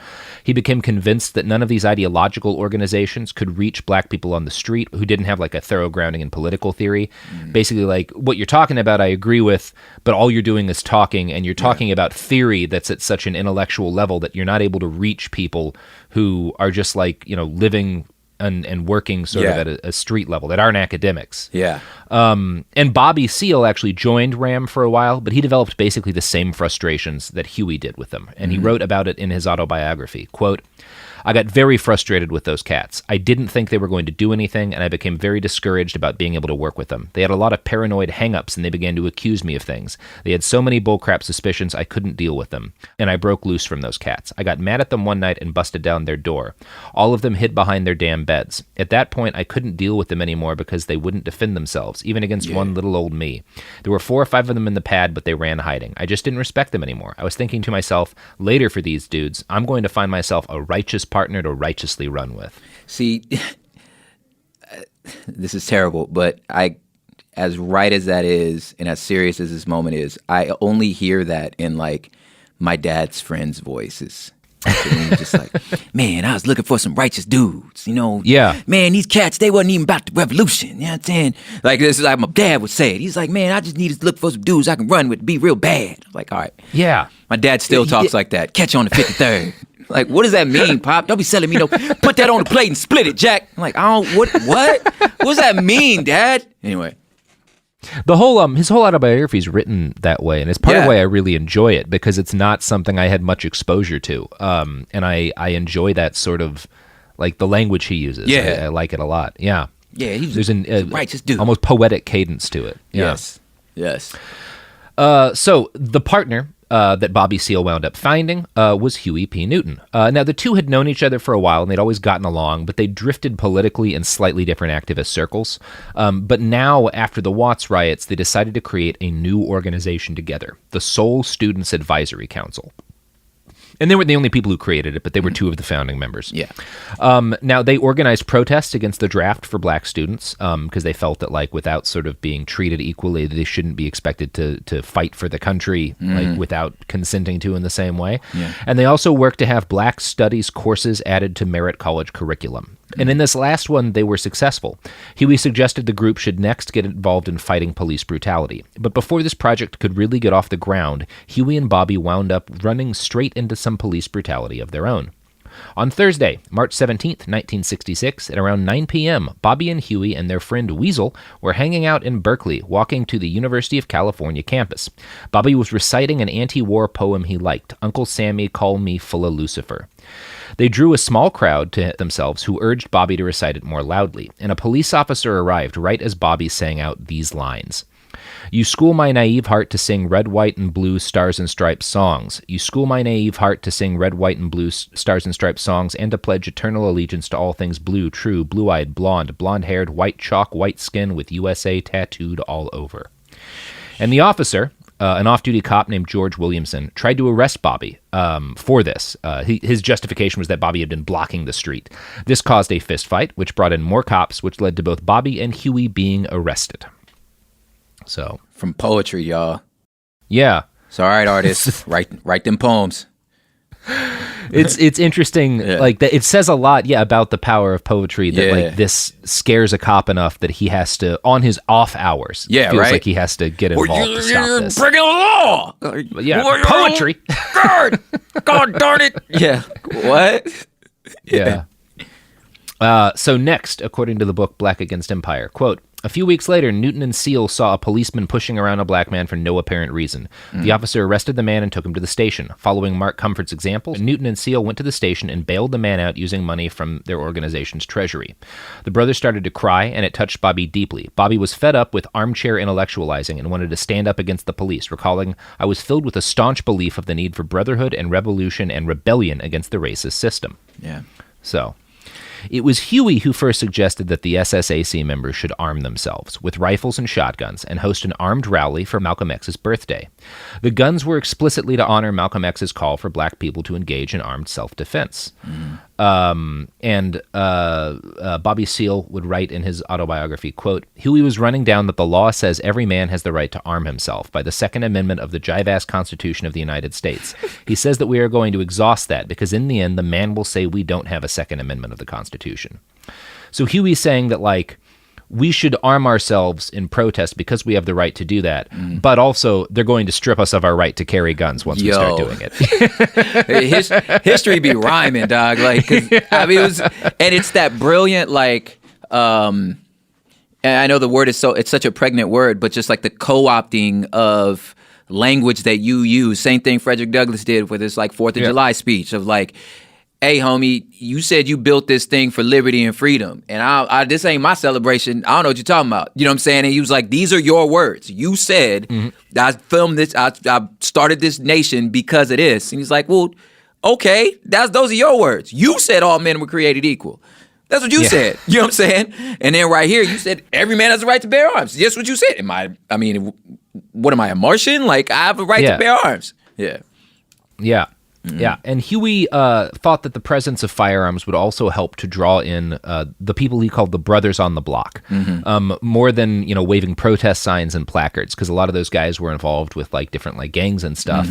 He became convinced that none of these ideological organizations could reach black people on the street who didn't have like a thorough grounding in political theory. Basically, like, what you're talking about, I agree with, but all you're doing is talking, and you're talking about theory that's at such an intellectual level that you're not able to reach people who are just like, you know, living and working sort of at a street level that aren't academics. And Bobby Seale actually joined RAM for a while, but he developed basically the same frustrations that Huey did with them. And he wrote about it in his autobiography. Quote, I got very frustrated with those cats. I didn't think they were going to do anything, and I became very discouraged about being able to work with them. They had a lot of paranoid hang-ups, and they began to accuse me of things. They had so many bullcrap suspicions I couldn't deal with them, and I broke loose from those cats. I got mad at them one night and busted down their door. All of them hid behind their damn beds. At that point, I couldn't deal with them anymore because they wouldn't defend themselves, even against one little old me. There were 4 or 5 of them in the pad, but they ran hiding. I just didn't respect them anymore. I was thinking to myself, later for these dudes, I'm going to find myself a righteous partner to righteously run with. See, this is terrible, but as right as that is and as serious as this moment is, I only hear that in like my dad's friend's voices. Just like, man, I was looking for some righteous dudes, you know? Yeah. Man, these cats, they wasn't even about the revolution, you know what I'm saying? Like, this is like my dad would say it. He's like, man, I just need to look for some dudes I can run with, be real bad. I'm like, all right. Yeah. My dad still talks like that. Catch you on the 53rd. Like, what does that mean, Pop? Don't be selling me no, put that on the plate and split it, Jack. I'm like, what? What does that mean, Dad? Anyway. The whole his whole autobiography is written that way, and it's part of why I really enjoy it, because it's not something I had much exposure to, and I enjoy that sort of like the language he uses. I like it a lot. Yeah, he's a righteous dude, almost poetic cadence to it. Yeah. Yes. So the partner that Bobby Seale wound up finding was Huey P. Newton. Now, the two had known each other for a while, and they'd always gotten along, but they drifted politically in slightly different activist circles. But now, after the Watts riots, they decided to create a new organization together, the Seoul Students Advisory Council. And they weren't the only people who created it, but they were 2 of the founding members. Yeah. Now, they organized protests against the draft for black students because they felt that, like, without sort of being treated equally, they shouldn't be expected to fight for the country like without consenting to in the same way. Yeah. And they also worked to have black studies courses added to merit college curriculum. And in this last one, they were successful. Huey suggested the group should next get involved in fighting police brutality. But before this project could really get off the ground, Huey and Bobby wound up running straight into some police brutality of their own. On Thursday, March 17th, 1966, at around 9 p.m., Bobby and Huey and their friend Weasel were hanging out in Berkeley, walking to the University of California campus. Bobby was reciting an anti-war poem he liked, Uncle Sammy, Call Me Full of Lucifer. They drew a small crowd to themselves who urged Bobby to recite it more loudly, and a police officer arrived right as Bobby sang out these lines. You school my naive heart to sing red, white, and blue stars and stripes songs. You school my naive heart to sing red, white, and blue stars and stripes songs and to pledge eternal allegiance to all things blue, true, blue-eyed, blonde, blonde-haired, white chalk, white skin with USA tattooed all over. And the officer, an off-duty cop named George Williamson, tried to arrest Bobby for this. His justification was that Bobby had been blocking the street. This caused a fistfight, which brought in more cops, which led to both Bobby and Huey being arrested. So from poetry, y'all. Yeah. So all right, artists, write them poems. It's interesting, like that. It says a lot, about the power of poetry. That like this scares a cop enough that he has to, on his off hours, feels like he has to get involved to stop this. Breaking the law. Poetry. God darn it. Yeah. What? Yeah. So next, according to the book Black Against Empire, quote, a few weeks later, Newton and Seale saw a policeman pushing around a black man for no apparent reason. The officer arrested the man and took him to the station. Following Mark Comfort's example, Newton and Seale went to the station and bailed the man out using money from their organization's treasury. The brothers started to cry, and it touched Bobby deeply. Bobby was fed up with armchair intellectualizing and wanted to stand up against the police, recalling, I was filled with a staunch belief of the need for brotherhood and revolution and rebellion against the racist system. Yeah. So it was Huey who first suggested that the SSAC members should arm themselves with rifles and shotguns and host an armed rally for Malcolm X's birthday. The guns were explicitly to honor Malcolm X's call for black people to engage in armed self-defense. Bobby Seale would write in his autobiography, quote, Huey was running down that the law says every man has the right to arm himself by the Second Amendment of the jive-ass Constitution of the United States. He says that we are going to exhaust that because in the end, the man will say we don't have a Second Amendment of the Constitution. So Huey's saying that, like, we should arm ourselves in protest because we have the right to do that, but also they're going to strip us of our right to carry guns once we start doing it. History be rhyming, dog. Like, I mean, it's that brilliant, like, and I know the word is it's such a pregnant word, but just like the co-opting of language that you use. Same thing Frederick Douglass did with his like 4th of July speech of like, hey, homie, you said you built this thing for liberty and freedom, and I this ain't my celebration. I don't know what you're talking about. You know what I'm saying? And he was like, these are your words. You said, I filmed this, I started this nation because of this. And he's like, well, okay, those are your words. You said all men were created equal. That's what you said. You know what I'm saying? And then right here, you said every man has a right to bear arms. That's what you said. What am I, a Martian? Like, I have a right to bear arms. Yeah. Yeah. Yeah, and Huey thought that the presence of firearms would also help to draw in the people he called the brothers on the block, more than waving protest signs and placards, because a lot of those guys were involved with like different like gangs and stuff,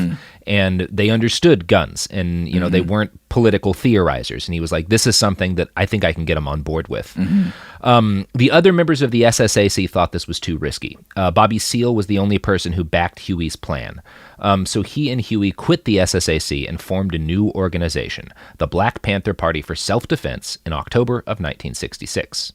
and they understood guns, and they weren't political theorizers. And he was like, "This is something that I think I can get them on board with." The other members of the SSAC thought this was too risky. Bobby Seale was the only person who backed Huey's plan. So he and Huey quit the SSAC and formed a new organization, the Black Panther Party for Self-Defense, in October of 1966.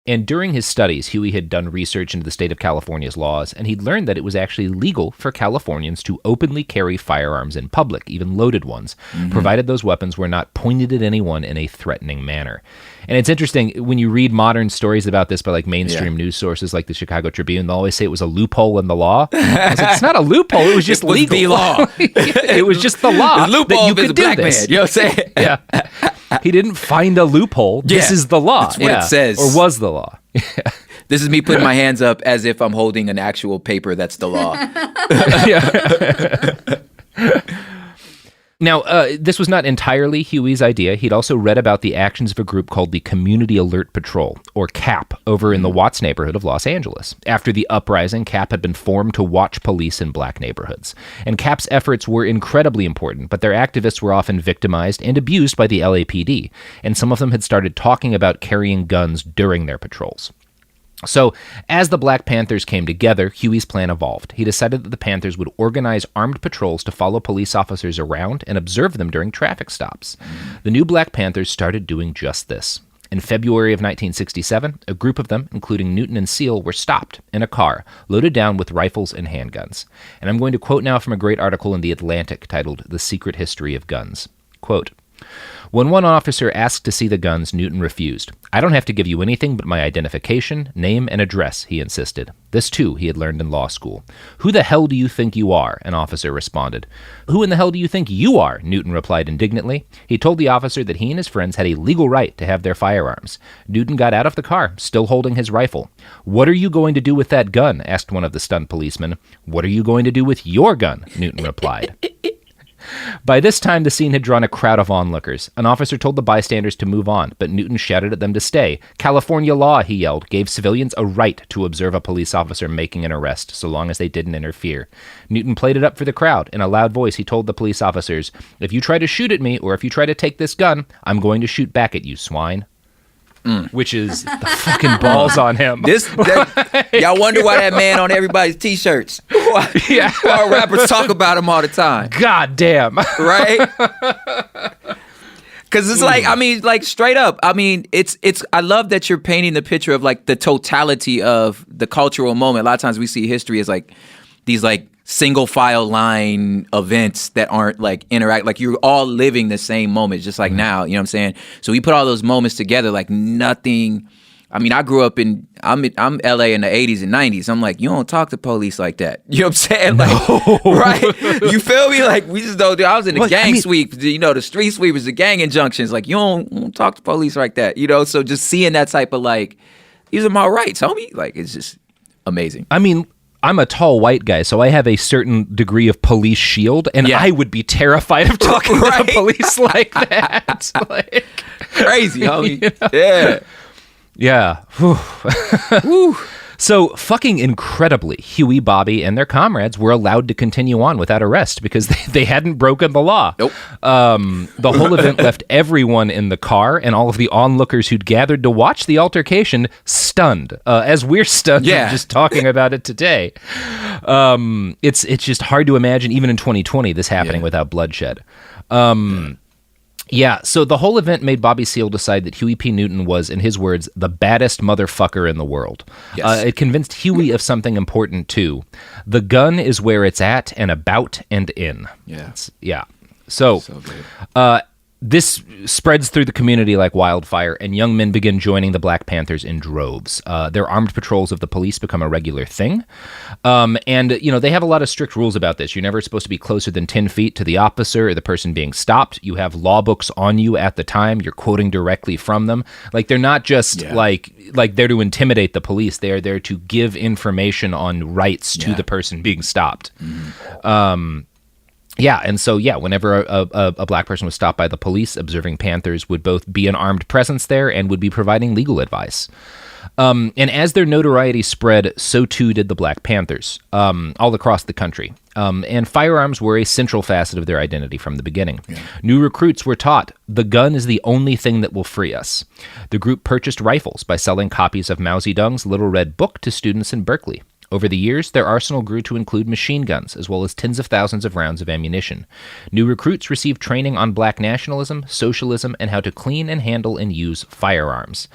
And during his studies, Huey had done research into the state of California's laws, and he'd learned that it was actually legal for Californians to openly carry firearms in public, even loaded ones, provided those weapons were not pointed at anyone in a threatening manner. And it's interesting, when you read modern stories about this by like mainstream news sources like the Chicago Tribune, they'll always say it was a loophole in the law. I was like, it's not a loophole, it was just legal. The law. It was just the law that you could do this. You know what I'm saying? Yeah. He didn't find a loophole. This is the law. That's what it says. Or was the law. This is me putting my hands up as if I'm holding an actual paper that's the law. Now, this was not entirely Huey's idea. He'd also read about the actions of a group called the Community Alert Patrol, or CAP, over in the Watts neighborhood of Los Angeles. After the uprising, CAP had been formed to watch police in black neighborhoods. And CAP's efforts were incredibly important, but their activists were often victimized and abused by the LAPD, and some of them had started talking about carrying guns during their patrols. So, as the Black Panthers came together, Huey's plan evolved. He decided that the Panthers would organize armed patrols to follow police officers around and observe them during traffic stops. The new Black Panthers started doing just this. In February of 1967, a group of them, including Newton and Seale, were stopped in a car, loaded down with rifles and handguns. And I'm going to quote now from a great article in The Atlantic titled "The Secret History of Guns." Quote, "When one officer asked to see the guns, Newton refused. 'I don't have to give you anything but my identification, name, and address,' he insisted. This, too, he had learned in law school. 'Who the hell do you think you are?' an officer responded. 'Who in the hell do you think you are?' Newton replied indignantly. He told the officer that he and his friends had a legal right to have their firearms. Newton got out of the car, still holding his rifle. 'What are you going to do with that gun?' asked one of the stunned policemen. 'What are you going to do with your gun?' Newton replied. By this time, the scene had drawn a crowd of onlookers. An officer told the bystanders to move on, but Newton shouted at them to stay. 'California law,' he yelled, gave civilians a right to observe a police officer making an arrest, so long as they didn't interfere. Newton played it up for the crowd. In a loud voice, he told the police officers, 'If you try to shoot at me, or if you try to take this gun, I'm going to shoot back at you, swine.'" Which is the fucking balls on him. Y'all wonder why that man on everybody's t-shirts. Why rappers talk about him all the time. God damn. Right? Because it's like straight up. I mean, it's. I love that you're painting the picture of like the totality of the cultural moment. A lot of times we see history as like these like single file line events that aren't like interact, like you're all living the same moment, just like now, you know what I'm saying? So we put all those moments together like nothing. I mean, I grew up I'm LA in the 80s and 90s. I'm like, you don't talk to police like that. You know what I'm saying? Like, right? You feel me? Like, we just don't do. I was in the gang sweep, the street sweepers, the gang injunctions. Like, you don't talk to police like that, So just seeing that type of like, these are my rights, homie. Like, it's just amazing. I mean, I'm a tall white guy, so I have a certain degree of police shield, and I would be terrified of talking to the police like that. Like, crazy, homie. Yeah. Yeah. Whew. So, fucking incredibly, Huey, Bobby, and their comrades were allowed to continue on without arrest because they hadn't broken the law. Nope. The whole event left everyone in the car and all of the onlookers who'd gathered to watch the altercation stunned, as we're stunned just talking about it today. It's just hard to imagine, even in 2020, this happening without bloodshed. Yeah, so the whole event made Bobby Seale decide that Huey P. Newton was, in his words, the baddest motherfucker in the world. Yes. It convinced Huey of something important, too. The gun is where it's at and about and in. Yeah. Yeah. So good. This spreads through the community like wildfire, and young men begin joining the Black Panthers in droves. Their armed patrols of the police become a regular thing. And they have a lot of strict rules about this. You're never supposed to be closer than 10 feet to the officer or the person being stopped. You have law books on you at the time. You're quoting directly from them. Like, they're not just like there to intimidate the police. They are there to give information on rights to the person being stopped. Mm-hmm. And so, whenever a black person was stopped by the police, observing Panthers would both be an armed presence there and would be providing legal advice. And as their notoriety spread, so too did the Black Panthers, all across the country. And firearms were a central facet of their identity from the beginning. Yeah. New recruits were taught, the gun is the only thing that will free us. The group purchased rifles by selling copies of Mao Zedong's Little Red Book to students in Berkeley. Over the years, their arsenal grew to include machine guns, as well as tens of thousands of rounds of ammunition. New recruits received training on black nationalism, socialism, and how to clean and handle and use firearms.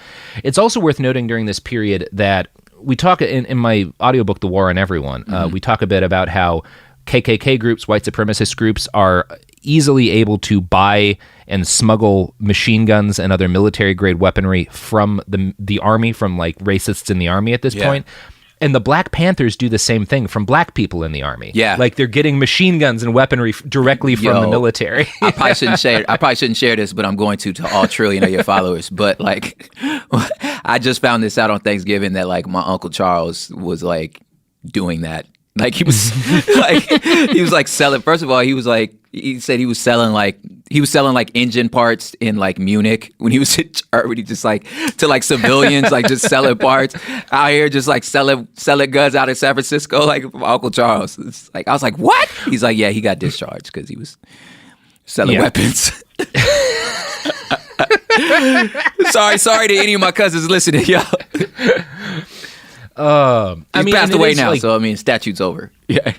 It's also worth noting during this period that we talk in my audiobook, The War on Everyone, we talk a bit about how KKK groups, white supremacist groups, are easily able to buy and smuggle machine guns and other military-grade weaponry from the army, from like racists in the army at this point. And the Black Panthers do the same thing from black people in the army. Yeah, like they're getting machine guns and weaponry directly from the military. I probably shouldn't share this, but I'm going to all trillion of your followers. But like, I just found this out on Thanksgiving that like my Uncle Charles was like doing that. Like he was selling. First of all, he said he was selling like engine parts in like Munich when he was when he just like to like civilians, like just selling parts out here, just like selling guns out in San Francisco, like Uncle Charles. It's like I was like, what? He's like, yeah, he got discharged because he was selling weapons. Sorry to any of my cousins listening, y'all. He's passed away now, so I mean, statute's over. Yeah.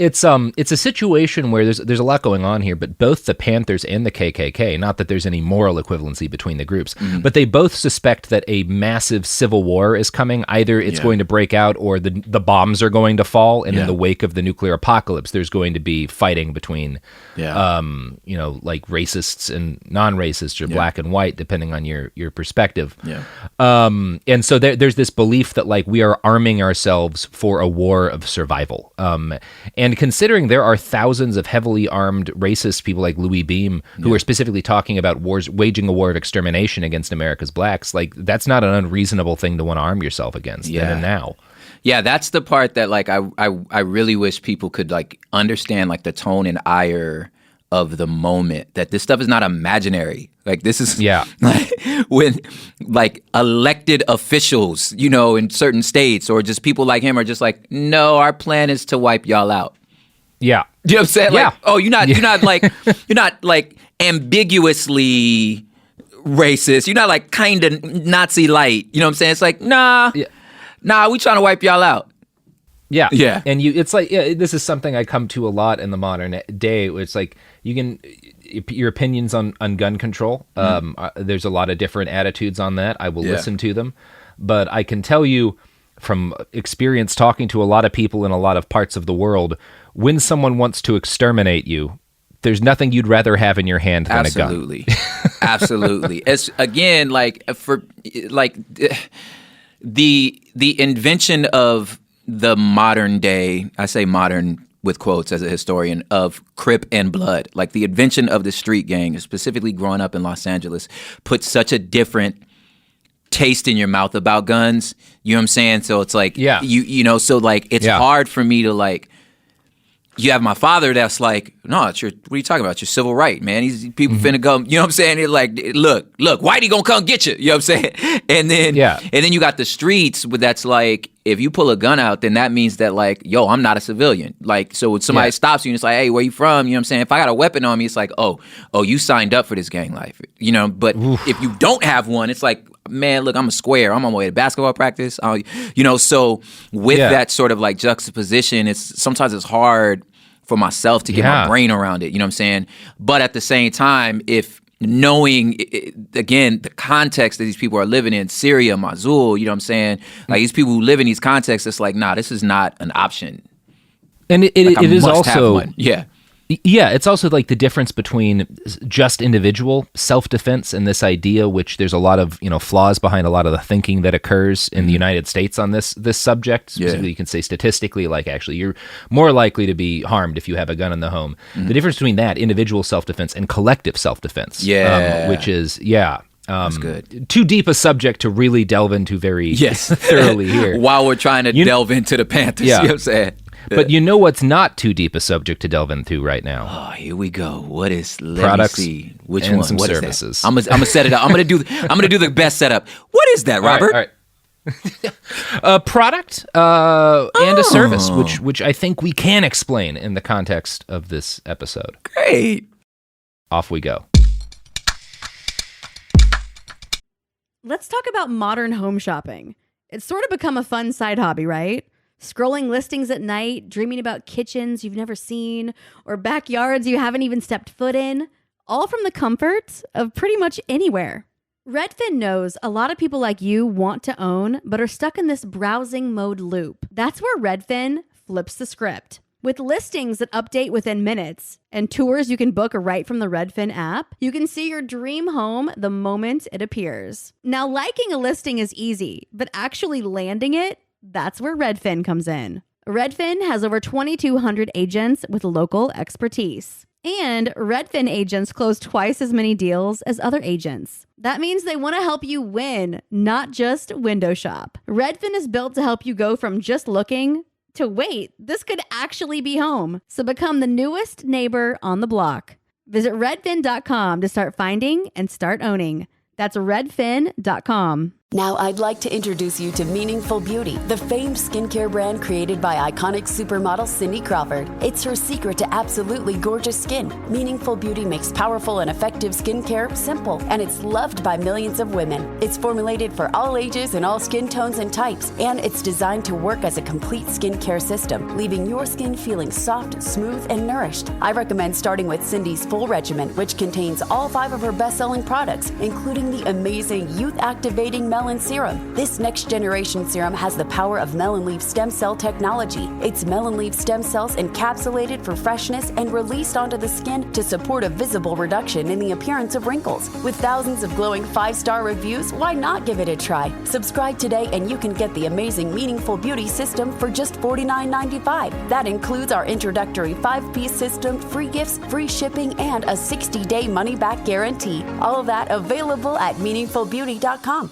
It's a situation where there's a lot going on here, but both the Panthers and the KKK, not that there's any moral equivalency between the groups, but they both suspect that a massive civil war is coming. Either it's going to break out or the bombs are going to fall, and in the wake of the nuclear apocalypse, there's going to be fighting between, like racists and non-racists or black and white, depending on your perspective. Yeah. And so there's this belief that like we are arming ourselves for a war of survival. And considering there are thousands of heavily armed racist people like Louis Beam who are specifically talking about waging a war of extermination against America's blacks, like that's not an unreasonable thing to want to arm yourself against then and now. Yeah, that's the part that like I really wish people could like understand like the tone and ire of the moment, that this stuff is not imaginary. Like this is like when like elected officials, in certain states or just people like him are just like, no, our plan is to wipe y'all out. Yeah. You know what I'm saying? Like, you're not like ambiguously racist. You're not like kind of Nazi light. You know what I'm saying? It's like, nah, we trying to wipe y'all out. Yeah. Yeah. And it's like, this is something I come to a lot in the modern day, where it's like, your opinions on gun control. There's a lot of different attitudes on that. I will listen to them, but I can tell you from experience talking to a lot of people in a lot of parts of the world, when someone wants to exterminate you, there's nothing you'd rather have in your hand than a gun. Absolutely. It's again, like for like the invention of the modern day, I say modern with quotes as a historian, of Crip and Blood, like the invention of the street gang, specifically growing up in Los Angeles, put such a different taste in your mouth about guns. You know what I'm saying? So it's like, so like it's hard for me to like, you have my father that's like, no, what are you talking about? It's your civil right, man. People finna go, you know what I'm saying? They're like, look, Whitey gonna come get you. You know what I'm saying? And then you got the streets that's like, if you pull a gun out, then that means that like, yo, I'm not a civilian. Like, so when somebody stops you and it's like, hey, where you from? You know what I'm saying? If I got a weapon on me, it's like, oh, you signed up for this gang life, but if you don't have one, it's like, man, look, I'm a square. I'm on my way to basketball practice. So with that sort of like juxtaposition, sometimes it's hard for myself to get my brain around it. You know what I'm saying? But at the same time, if knowing, again, the context that these people are living in, Syria, Mosul, you know what I'm saying? Like these people who live in these contexts, it's like, nah, this is not an option. And it is also, Yeah, it's also like the difference between just individual self-defense and this idea, which there's a lot of flaws behind a lot of the thinking that occurs in the United States on this subject. Specifically, you can say statistically, like actually you're more likely to be harmed if you have a gun in the home. The difference between that individual self-defense and collective self-defense, which is that's good. Too deep a subject to really delve into very thoroughly here. While we're trying to delve into the Panthers, you know what I'm saying? But you know what's not too deep a subject to delve into right now? Oh, here we go. What is products? Let me see. Which and one? Some what services. I'm gonna set it up. I'm gonna do the best setup. What is that, Robert? All right. A product and a service, which I think we can explain in the context of this episode. Great. Off we go. Let's talk about modern home shopping. It's sort of become a fun side hobby, right? Scrolling listings at night, dreaming about kitchens you've never seen, or backyards you haven't even stepped foot in, all from the comfort of pretty much anywhere. Redfin knows a lot of people like you want to own, but are stuck in this browsing mode loop. That's where Redfin flips the script. With listings that update within minutes and tours you can book right from the Redfin app, you can see your dream home the moment it appears. Now, liking a listing is easy, but actually landing it, that's where Redfin comes in. Redfin has over 2,200 agents with local expertise. And Redfin agents close twice as many deals as other agents. That means they want to help you win, not just window shop. Redfin is built to help you go from just looking to wait, this could actually be home. So become the newest neighbor on the block. Visit redfin.com to start finding and start owning. That's redfin.com. Now I'd like to introduce you to Meaningful Beauty, the famed skincare brand created by iconic supermodel Cindy Crawford. It's her secret to absolutely gorgeous skin. Meaningful Beauty makes powerful and effective skincare simple, and it's loved by millions of women. It's formulated for all ages and all skin tones and types, and it's designed to work as a complete skincare system, leaving your skin feeling soft, smooth, and nourished. I recommend starting with Cindy's full regimen, which contains all 5 of her best-selling products, including the amazing youth-activating melon serum. This next generation serum has the power of melon leaf stem cell technology. It's melon leaf stem cells encapsulated for freshness and released onto the skin to support a visible reduction in the appearance of wrinkles. With thousands of glowing 5-star reviews, why not give it a try? Subscribe today and you can get the amazing Meaningful Beauty system for just $49.95. That includes our introductory 5-piece system, free gifts, free shipping, and a 60-day money-back guarantee. All of that available at meaningfulbeauty.com.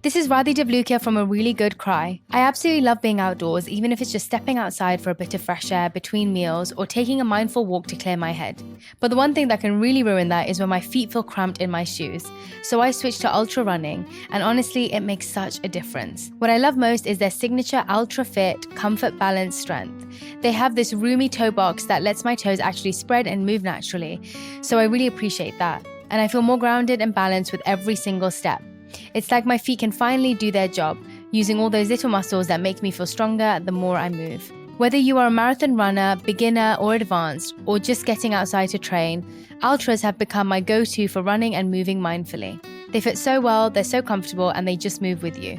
This is Radhi Devlukia from A Really Good Cry. I absolutely love being outdoors, even if it's just stepping outside for a bit of fresh air between meals or taking a mindful walk to clear my head. But the one thing that can really ruin that is when my feet feel cramped in my shoes. So I switched to ultra running, and honestly, it makes such a difference. What I love most is their signature ultra fit, comfort balanced strength. They have this roomy toe box that lets my toes actually spread and move naturally. So I really appreciate that. And I feel more grounded and balanced with every single step. It's like my feet can finally do their job, using all those little muscles that make me feel stronger the more I move. Whether you are a marathon runner, beginner or advanced, or just getting outside to train, Ultras have become my go-to for running and moving mindfully. They fit so well, they're so comfortable, and they just move with you.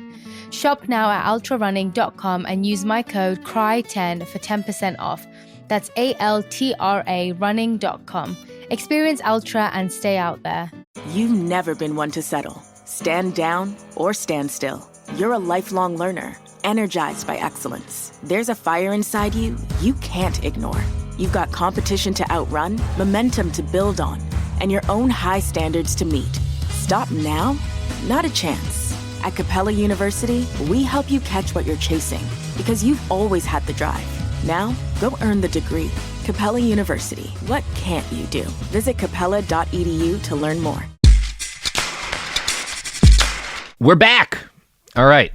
Shop now at ultrarunning.com and use my code CRY10 for 10% off. That's ALTRA running.com. Experience Ultra and stay out there. You've never been one to settle. Stand down or stand still. You're a lifelong learner, energized by excellence. There's a fire inside you you can't ignore. You've got competition to outrun, momentum to build on, and your own high standards to meet. Stop now? Not a chance. At Capella University, we help you catch what you're chasing because you've always had the drive. Now, go earn the degree. Capella University. What can't you do? Visit capella.edu to learn more. We're back. All right.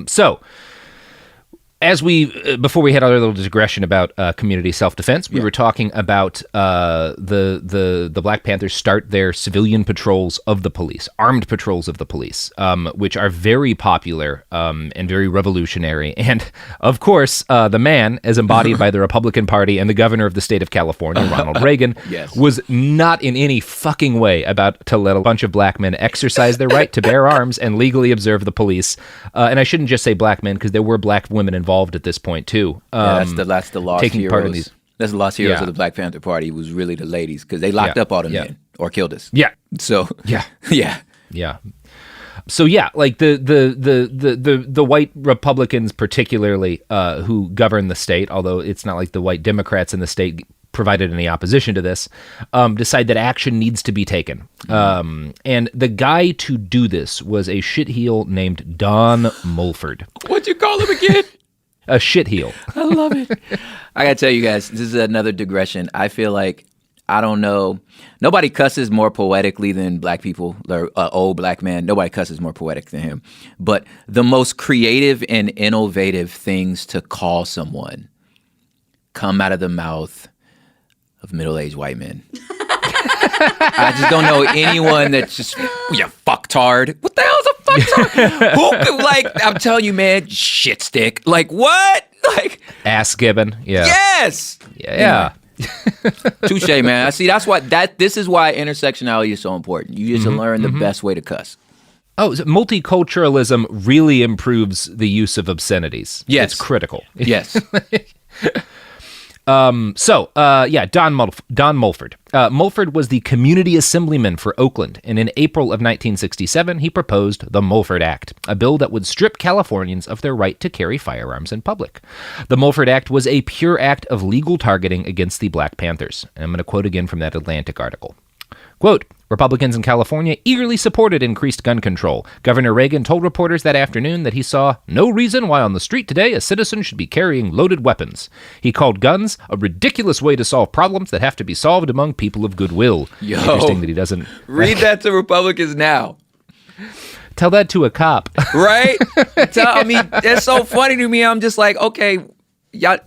So as before we had our little digression about community self-defense, we were talking about the Black Panthers start their civilian patrols of the police, armed patrols of the police, which are very popular and very revolutionary. And of course, the man, as embodied by the Republican Party and the governor of the state of California, Ronald Reagan, was not in any fucking way about to let a bunch of black men exercise their right to bear arms and legally observe the police. And I shouldn't just say black men, because there were black women involved at this point too. That's the lost taking heroes. part in these. That's the lost heroes Yeah. of the Black Panther Party was really the ladies because they locked up all the men or killed us. Yeah. So Yeah. yeah. Yeah. So yeah, like the white Republicans particularly who govern the state, although it's not like the white Democrats in the state provided any opposition to this, decide that action needs to be taken. And the guy to do this was a shitheel named Don Mulford. What'd you call him again? A shitheel. I love it. I gotta tell you guys, this is another digression. I feel like, I don't know, nobody cusses more poetically than black people, or old black man. Nobody cusses more poetic than him. But the most creative and innovative things to call someone come out of the mouth of middle-aged white men. I just don't know anyone that's just, you fucktard. What the hell's a fucktard? Who could, like, I'm telling you, man, shit stick. Like, what? Like, ass gibbon. Yeah. Yes. Yeah. Touche, man. I see. That's why this is why intersectionality is so important. You just learn the best way to cuss. Oh, so multiculturalism really improves the use of obscenities. Yes. It's critical. Yes. Don Mulford. Mulford was the community assemblyman for Oakland, and in April of 1967, he proposed the Mulford Act, a bill that would strip Californians of their right to carry firearms in public. The Mulford Act was a pure act of legal targeting against the Black Panthers. And I'm going to quote again from that Atlantic article. Quote, Republicans in California eagerly supported increased gun control. Governor Reagan told reporters that afternoon that he saw no reason why on the street today a citizen should be carrying loaded weapons. He called guns a ridiculous way to solve problems that have to be solved among people of goodwill. Yo, interesting that he doesn't... Read that to Republicans now. Tell that to a cop. Right? I mean, that's so funny to me. I'm just like, okay, y'all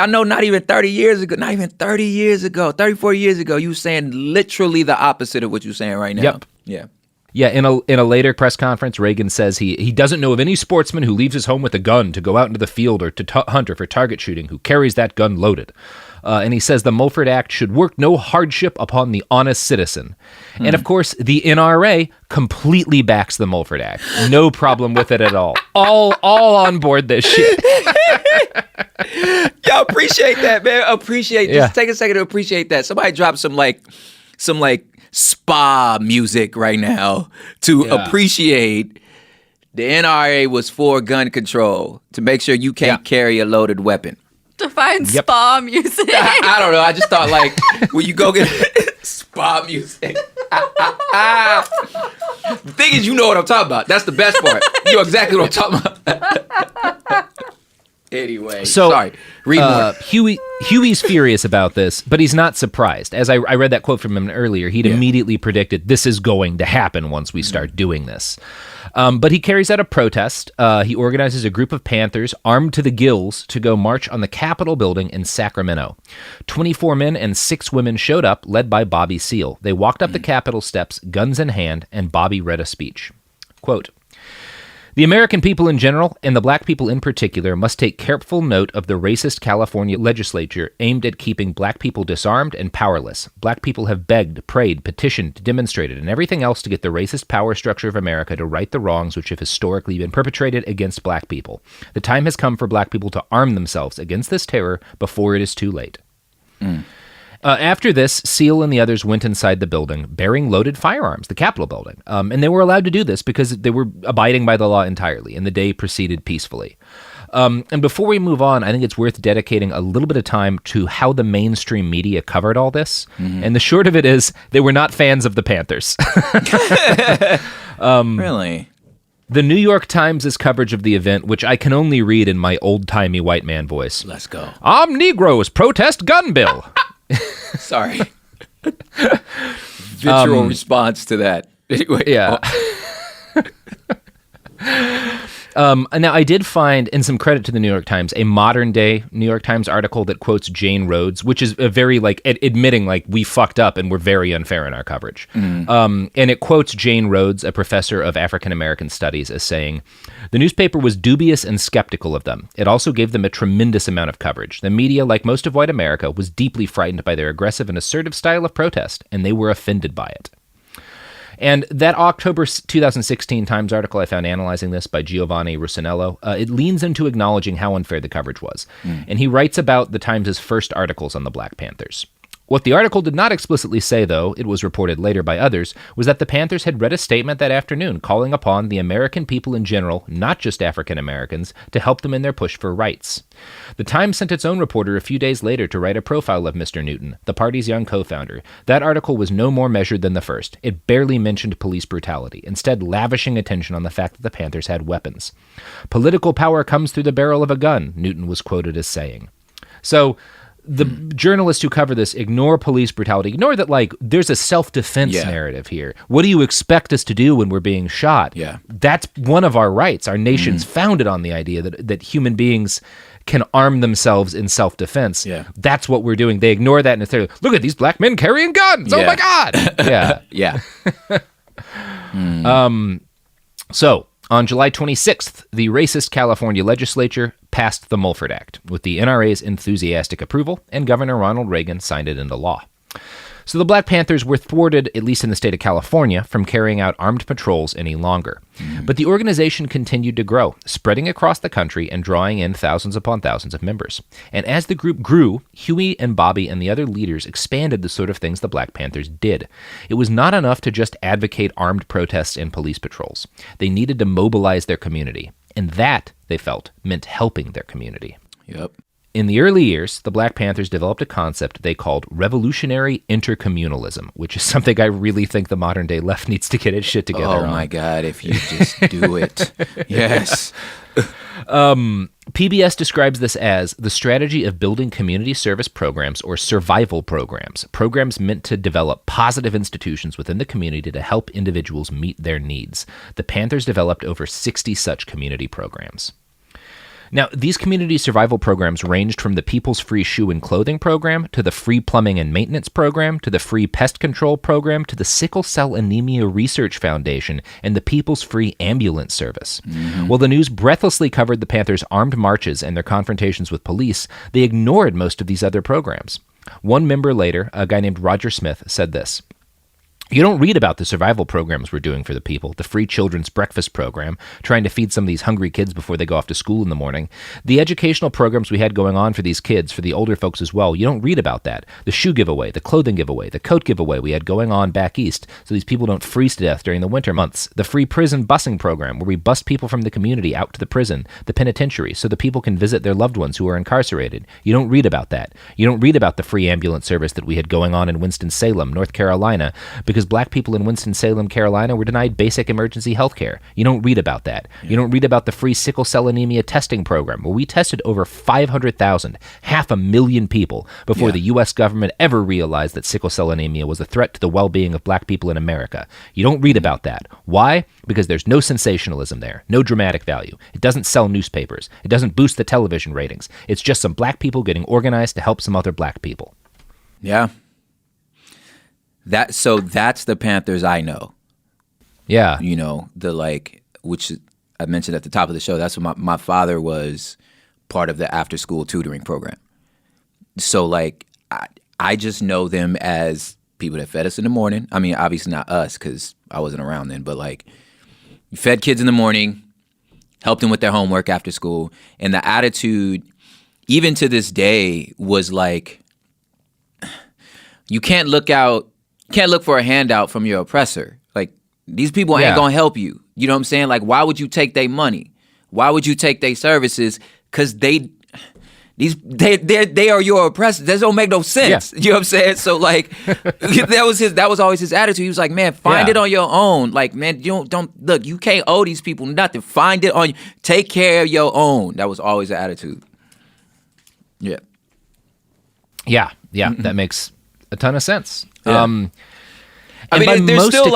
know not even 34 years ago, you were saying literally the opposite of what you're saying right now. Yep. Yeah. Yeah, in a later press conference, Reagan says he doesn't know of any sportsman who leaves his home with a gun to go out into the field or to hunt or for target shooting who carries that gun loaded. And he says the Mulford Act should work no hardship upon the honest citizen. And of course, the NRA completely backs the Mulford Act. No problem with it at all. All on board this shit. Y'all appreciate that, man. Just take a second to appreciate that. Somebody drop some spa music right now to appreciate the NRA was for gun control to make sure you can't carry a loaded weapon. Define spa music. I don't know. I just thought like when you go get spa music. The thing is, you know what I'm talking about. That's the best part. You know exactly what I'm talking about. Anyway, so, sorry. Read more. Huey's furious about this, but he's not surprised. As I read that quote from him earlier, he'd immediately predicted this is going to happen once we start doing this. But he carries out a protest. He organizes a group of Panthers armed to the gills to go march on the Capitol building in Sacramento. 24 men and 6 women showed up, led by Bobby Seale. They walked up the Capitol steps, guns in hand, and Bobby read a speech. Quote, the American people in general, and the black people in particular, must take careful note of the racist California legislature aimed at keeping black people disarmed and powerless. Black people have begged, prayed, petitioned, demonstrated, and everything else to get the racist power structure of America to right the wrongs which have historically been perpetrated against black people. The time has come for black people to arm themselves against this terror before it is too late. After this, Seale and the others went inside the building, bearing loaded firearms, the Capitol building. And they were allowed to do this because they were abiding by the law entirely, and the day proceeded peacefully. And before we move on, I think it's worth dedicating a little bit of time to how the mainstream media covered all this. And the short of it is, they were not fans of the Panthers. Really? The New York Times' coverage of the event, which I can only read in my old-timey white man voice. Let's go. Negroes protest gun bill. Sorry. Visceral response to that. Anyway. Yeah. Now, I did find, and some credit to the New York Times, a modern-day New York Times article that quotes Jane Rhodes, which is a very, admitting, we fucked up and we're very unfair in our coverage. And it quotes Jane Rhodes, a professor of African-American studies, as saying, the newspaper was dubious and skeptical of them. It also gave them a tremendous amount of coverage. The media, like most of white America, was deeply frightened by their aggressive and assertive style of protest, and they were offended by it. And that October 2016 Times article I found analyzing this by Giovanni Russinello, it leans into acknowledging how unfair the coverage was. And he writes about the Times' first articles on the Black Panthers. What the article did not explicitly say, though, it was reported later by others, was that the Panthers had read a statement that afternoon calling upon the American people in general, not just African Americans, to help them in their push for rights. The Times sent its own reporter a few days later to write a profile of Mr. Newton, the party's young co-founder. That article was no more measured than the first. It barely mentioned police brutality, instead lavishing attention on the fact that the Panthers had weapons. Political power comes through the barrel of a gun, Newton was quoted as saying. So the journalists who cover this ignore police brutality, ignore that, like, there's a self-defense narrative here. What do you expect us to do when we're being shot? Yeah. That's one of our rights. Our nation's founded on the idea that human beings can arm themselves in self-defense. Yeah. That's what we're doing. They ignore that and instead, look at these black men carrying guns. Yeah. Oh, my God. Yeah. So, on July 26th, the racist California legislature passed the Mulford Act with the NRA's enthusiastic approval, and Governor Ronald Reagan signed it into law. So the Black Panthers were thwarted, at least in the state of California, from carrying out armed patrols any longer. But the organization continued to grow, spreading across the country and drawing in thousands upon thousands of members. And as the group grew, Huey and Bobby and the other leaders expanded the sort of things the Black Panthers did. It was not enough to just advocate armed protests and police patrols. They needed to mobilize their community. And that, they felt, meant helping their community. Yep. In the early years, the Black Panthers developed a concept they called revolutionary intercommunalism, which is something I really think the modern-day left needs to get its shit together on. Oh, my God, if you just do it. Yes. PBS describes this as the strategy of building community service programs or survival programs meant to develop positive institutions within the community to help individuals meet their needs. The Panthers developed over 60 such community programs. Now, these community survival programs ranged from the People's Free Shoe and Clothing Program, to the Free Plumbing and Maintenance Program, to the Free Pest Control Program, to the Sickle Cell Anemia Research Foundation, and the People's Free Ambulance Service. While the news breathlessly covered the Panthers' armed marches and their confrontations with police, they ignored most of these other programs. One member later, a guy named Roger Smith, said this: "You don't read about the survival programs we're doing for the people, the free children's breakfast program, trying to feed some of these hungry kids before they go off to school in the morning. The educational programs we had going on for these kids, for the older folks as well, you don't read about that. The shoe giveaway, the clothing giveaway, the coat giveaway we had going on back east so these people don't freeze to death during the winter months. The free prison busing program where we bus people from the community out to the prison, the penitentiary, so the people can visit their loved ones who are incarcerated. You don't read about that. You don't read about the free ambulance service that we had going on in Winston-Salem, North Carolina, because black people in Winston-Salem, Carolina were denied basic emergency health care. You don't read about that. You don't read about the free sickle cell anemia testing program, where we tested over 500,000, 500,000 people, before the U.S. government ever realized that sickle cell anemia was a threat to the well-being of black people in America. You don't read about that. Why? Because there's no sensationalism there, no dramatic value. It doesn't sell newspapers. It doesn't boost the television ratings. It's just some black people getting organized to help some other black people." Yeah. That's the Panthers I know. Yeah. You know, which I mentioned at the top of the show, that's what my father was part of the after school tutoring program. So I just know them as people that fed us in the morning. I mean, obviously not us because I wasn't around then, but you fed kids in the morning, helped them with their homework after school. And the attitude, even to this day, was you can't look for a handout from your oppressor. These people ain't gonna help you. You know what I'm saying? Why would you take their money? Why would you take their services? Because they are your oppressors. That don't make no sense. Yeah. You know what I'm saying? So that was always his attitude. He was like, man, find it on your own. Man, don't look. You can't owe these people nothing. Find it on you. Take care of your own. That was always the attitude. Yeah. Yeah. That makes a ton of sense. Yeah. I mean, there's still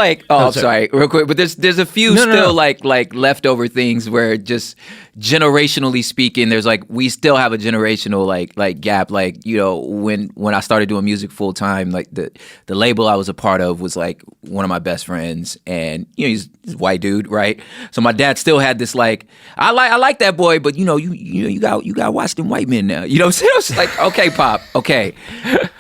sorry, real quick, but there's a few leftover things where just generationally speaking, there's we still have a generational gap. When I started doing music full time, the label I was a part of was one of my best friends, and he's a white dude, right? So my dad still had this I like that boy, but you got to watch them white men now. You know what I'm saying? I was okay, Pop, okay.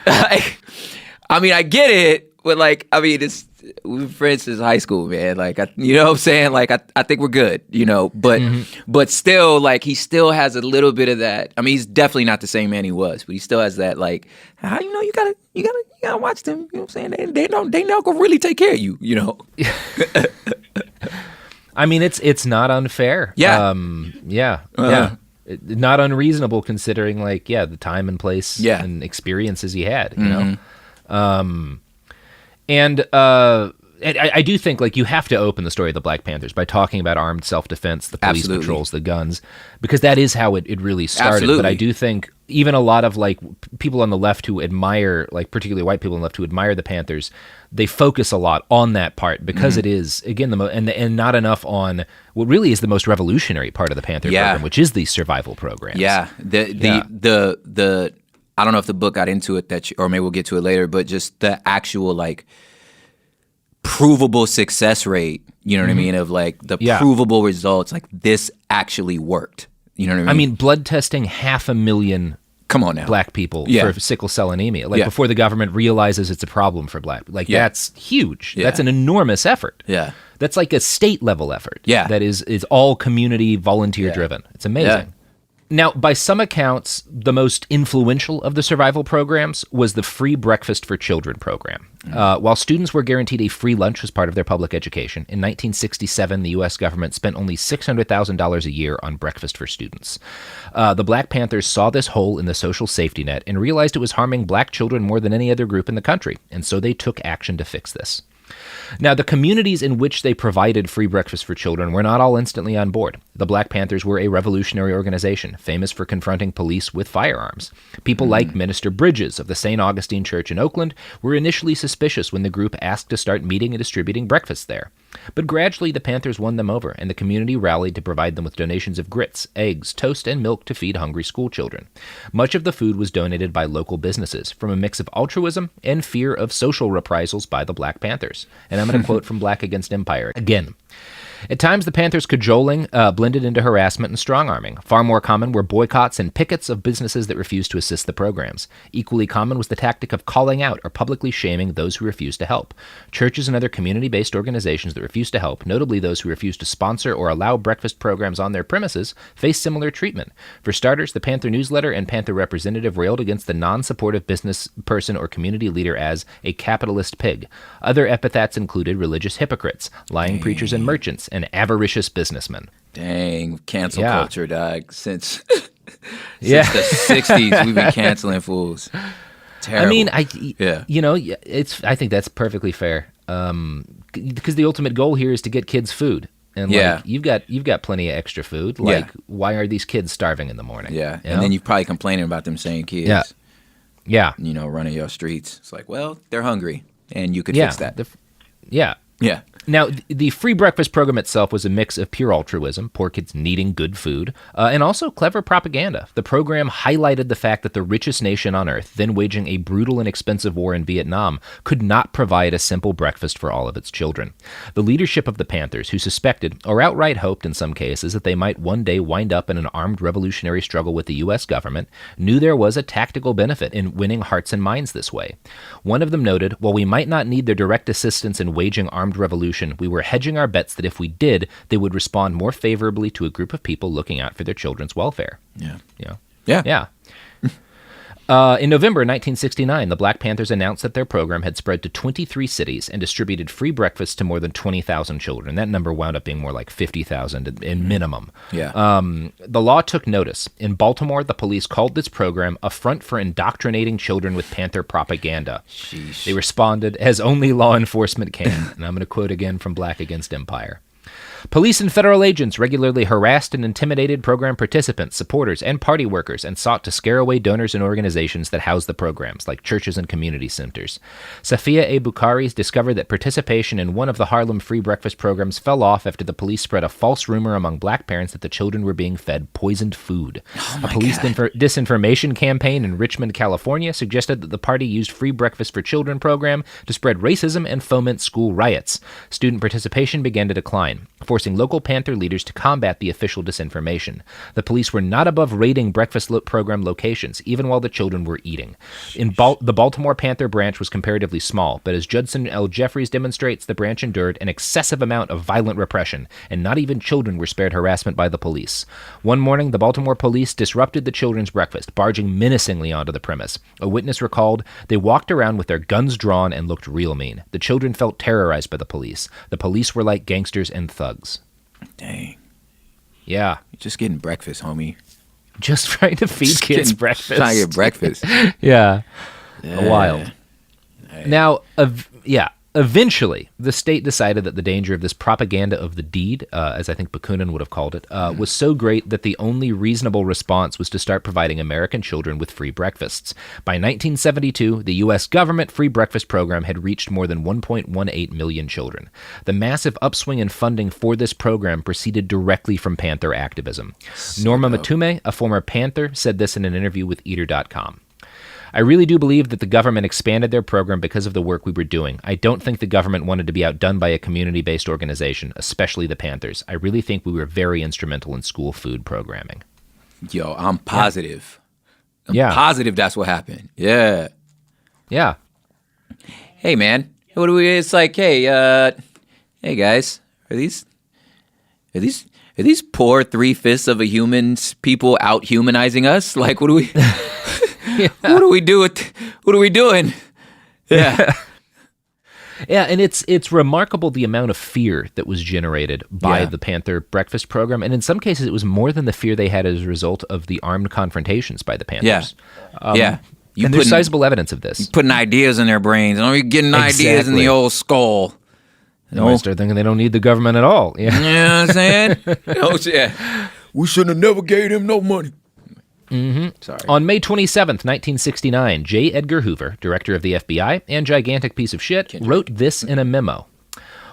I mean, I get it. but like, I mean, we've been friends since high school, man. Like, you know what I'm saying? Like, I think we're good, you know. But still, like, he still has a little bit of that. I mean, he's definitely not the same man he was, but he still has that. Like, how you know you gotta watch them. You know what I'm saying? They not gonna really take care of you, you know. I mean, it's not unfair. Yeah. Yeah. Not unreasonable considering, like, the time and place and experiences he had, you know? And I do think, like, you have to open the story of the Black Panthers by talking about armed self-defense, the police patrols, the guns, because that is how it really started. Absolutely. But I do think even a lot of, like, people on the left who admire, like, particularly white people on the left who admire the Panthers, they focus a lot on that part because it is, again, and not enough on what really is the most revolutionary part of the Panther program, which is the survival programs. Yeah. The I don't know if the book got into it or maybe we'll get to it later, but just the actual, like, provable success rate, you know what I mean, of like the provable results, like this actually worked. You know what I mean? I mean, blood testing 500,000 come on now, black people for sickle cell anemia, like before the government realizes it's a problem for black, like that's huge. That's an enormous effort. Yeah. That's like a state level effort. Yeah. That is all community volunteer driven. It's amazing. Yeah. Now, by some accounts, the most influential of the survival programs was the Free Breakfast for Children program. While students were guaranteed a free lunch as part of their public education, in 1967, the U.S. government spent only $600,000 a year on breakfast for students. The Black Panthers saw this hole in the social safety net and realized it was harming black children more than any other group in the country, and so they took action to fix this. Now, the communities in which they provided free breakfast for children were not all instantly on board. The Black Panthers were a revolutionary organization, famous for confronting police with firearms. People like Minister Bridges of the St. Augustine Church in Oakland were initially suspicious when the group asked to start meeting and distributing breakfast there. But gradually, the Panthers won them over, and the community rallied to provide them with donations of grits, eggs, toast, and milk to feed hungry schoolchildren. Much of the food was donated by local businesses, from a mix of altruism and fear of social reprisals by the Black Panthers. And I'm going to quote from Black Against Empire again. At times, the Panthers' cajoling blended into harassment and strong-arming. Far more common were boycotts and pickets of businesses that refused to assist the programs. Equally common was the tactic of calling out or publicly shaming those who refused to help. Churches and other community-based organizations that refused to help, notably those who refused to sponsor or allow breakfast programs on their premises, faced similar treatment. For starters, the Panther Newsletter and Panther Representative railed against the non-supportive business person or community leader as a capitalist pig. Other epithets included religious hypocrites, lying preachers and merchants, and avaricious businessmen. Dang, cancel culture, dog. Since the 60s, we've been canceling fools. Terrible. I mean, I think that's perfectly fair. Because the ultimate goal here is to get kids food. And like, you've got plenty of extra food. Like, why are these kids starving in the morning? Yeah. You And know? then you're probably complaining about them same kids. Yeah. Yeah. You know, running your streets. It's like, well, they're hungry. And you could fix that. Yeah. Now, the free breakfast program itself was a mix of pure altruism, poor kids needing good food, and also clever propaganda. The program highlighted the fact that the richest nation on earth, then waging a brutal and expensive war in Vietnam, could not provide a simple breakfast for all of its children. The leadership of the Panthers, who suspected, or outright hoped in some cases, that they might one day wind up in an armed revolutionary struggle with the U.S. government, knew there was a tactical benefit in winning hearts and minds this way. One of them noted, while we might not need their direct assistance in waging armed revolution, we were hedging our bets that if we did, they would respond more favorably to a group of people looking out for their children's welfare. Yeah. In November 1969, the Black Panthers announced that their program had spread to 23 cities and distributed free breakfast to more than 20,000 children. That number wound up being more like 50,000 in minimum. The law took notice. In Baltimore, the police called this program a front for indoctrinating children with Panther propaganda. Sheesh. They responded as only law enforcement can. And I'm going to quote again from Black Against Empire. Police and federal agents regularly harassed and intimidated program participants, supporters, and party workers and sought to scare away donors and organizations that house the programs, like churches and community centers. Safia A. Bukhari discovered that participation in one of the Harlem free breakfast programs fell off after the police spread a false rumor among black parents that the children were being fed poisoned food. A police disinformation campaign in Richmond, California suggested that the party used free breakfast for children program to spread racism and foment school riots. Student participation began to decline. forcing local Panther leaders to combat the official disinformation. The police were not above raiding breakfast program locations, even while the children were eating. The Baltimore Panther branch was comparatively small, but as Judson L. Jeffries demonstrates, the branch endured an excessive amount of violent repression, and not even children were spared harassment by the police. One morning, the Baltimore police disrupted the children's breakfast, barging menacingly onto the premise. A witness recalled, they walked around with their guns drawn and looked real mean. The children felt terrorized by the police. The police were like gangsters and thugs. Dang. Yeah. You're just getting breakfast, homie. Just trying to feed kids breakfast. Trying to get breakfast. Yeah. Wild. Now, eventually, the state decided that the danger of this propaganda of the deed, as I think Bakunin would have called it, was so great that the only reasonable response was to start providing American children with free breakfasts. By 1972, the U.S. government free breakfast program had reached more than 1.18 million children. The massive upswing in funding for this program proceeded directly from Panther activism. Norma Matume, a former Panther, said this in an interview with Eater.com. I really do believe that the government expanded their program because of the work we were doing. I don't think the government wanted to be outdone by a community-based organization, especially the Panthers. I really think we were very instrumental in school food programming. Yo, I'm positive. I'm positive that's what happened. Yeah. Yeah. Hey, man. What do we? It's like, hey guys, are these poor 3/5 of a human's people out humanizing us? Like, what do we? What do we do? What are we doing? Yeah. Yeah, and it's remarkable the amount of fear that was generated by the Panther breakfast program, and in some cases it was more than the fear they had as a result of the armed confrontations by the Panthers. Yeah. And there's sizable evidence of this. You're putting ideas in their brains. And you're getting ideas in the old skull. You know, start thinking they don't need the government at all. Yeah. You know what I'm saying? Oh, yeah. We shouldn't have never gave them no money. Mm-hmm. Sorry. On May 27th, 1969, J. Edgar Hoover, director of the FBI and gigantic piece of shit, wrote this in a memo.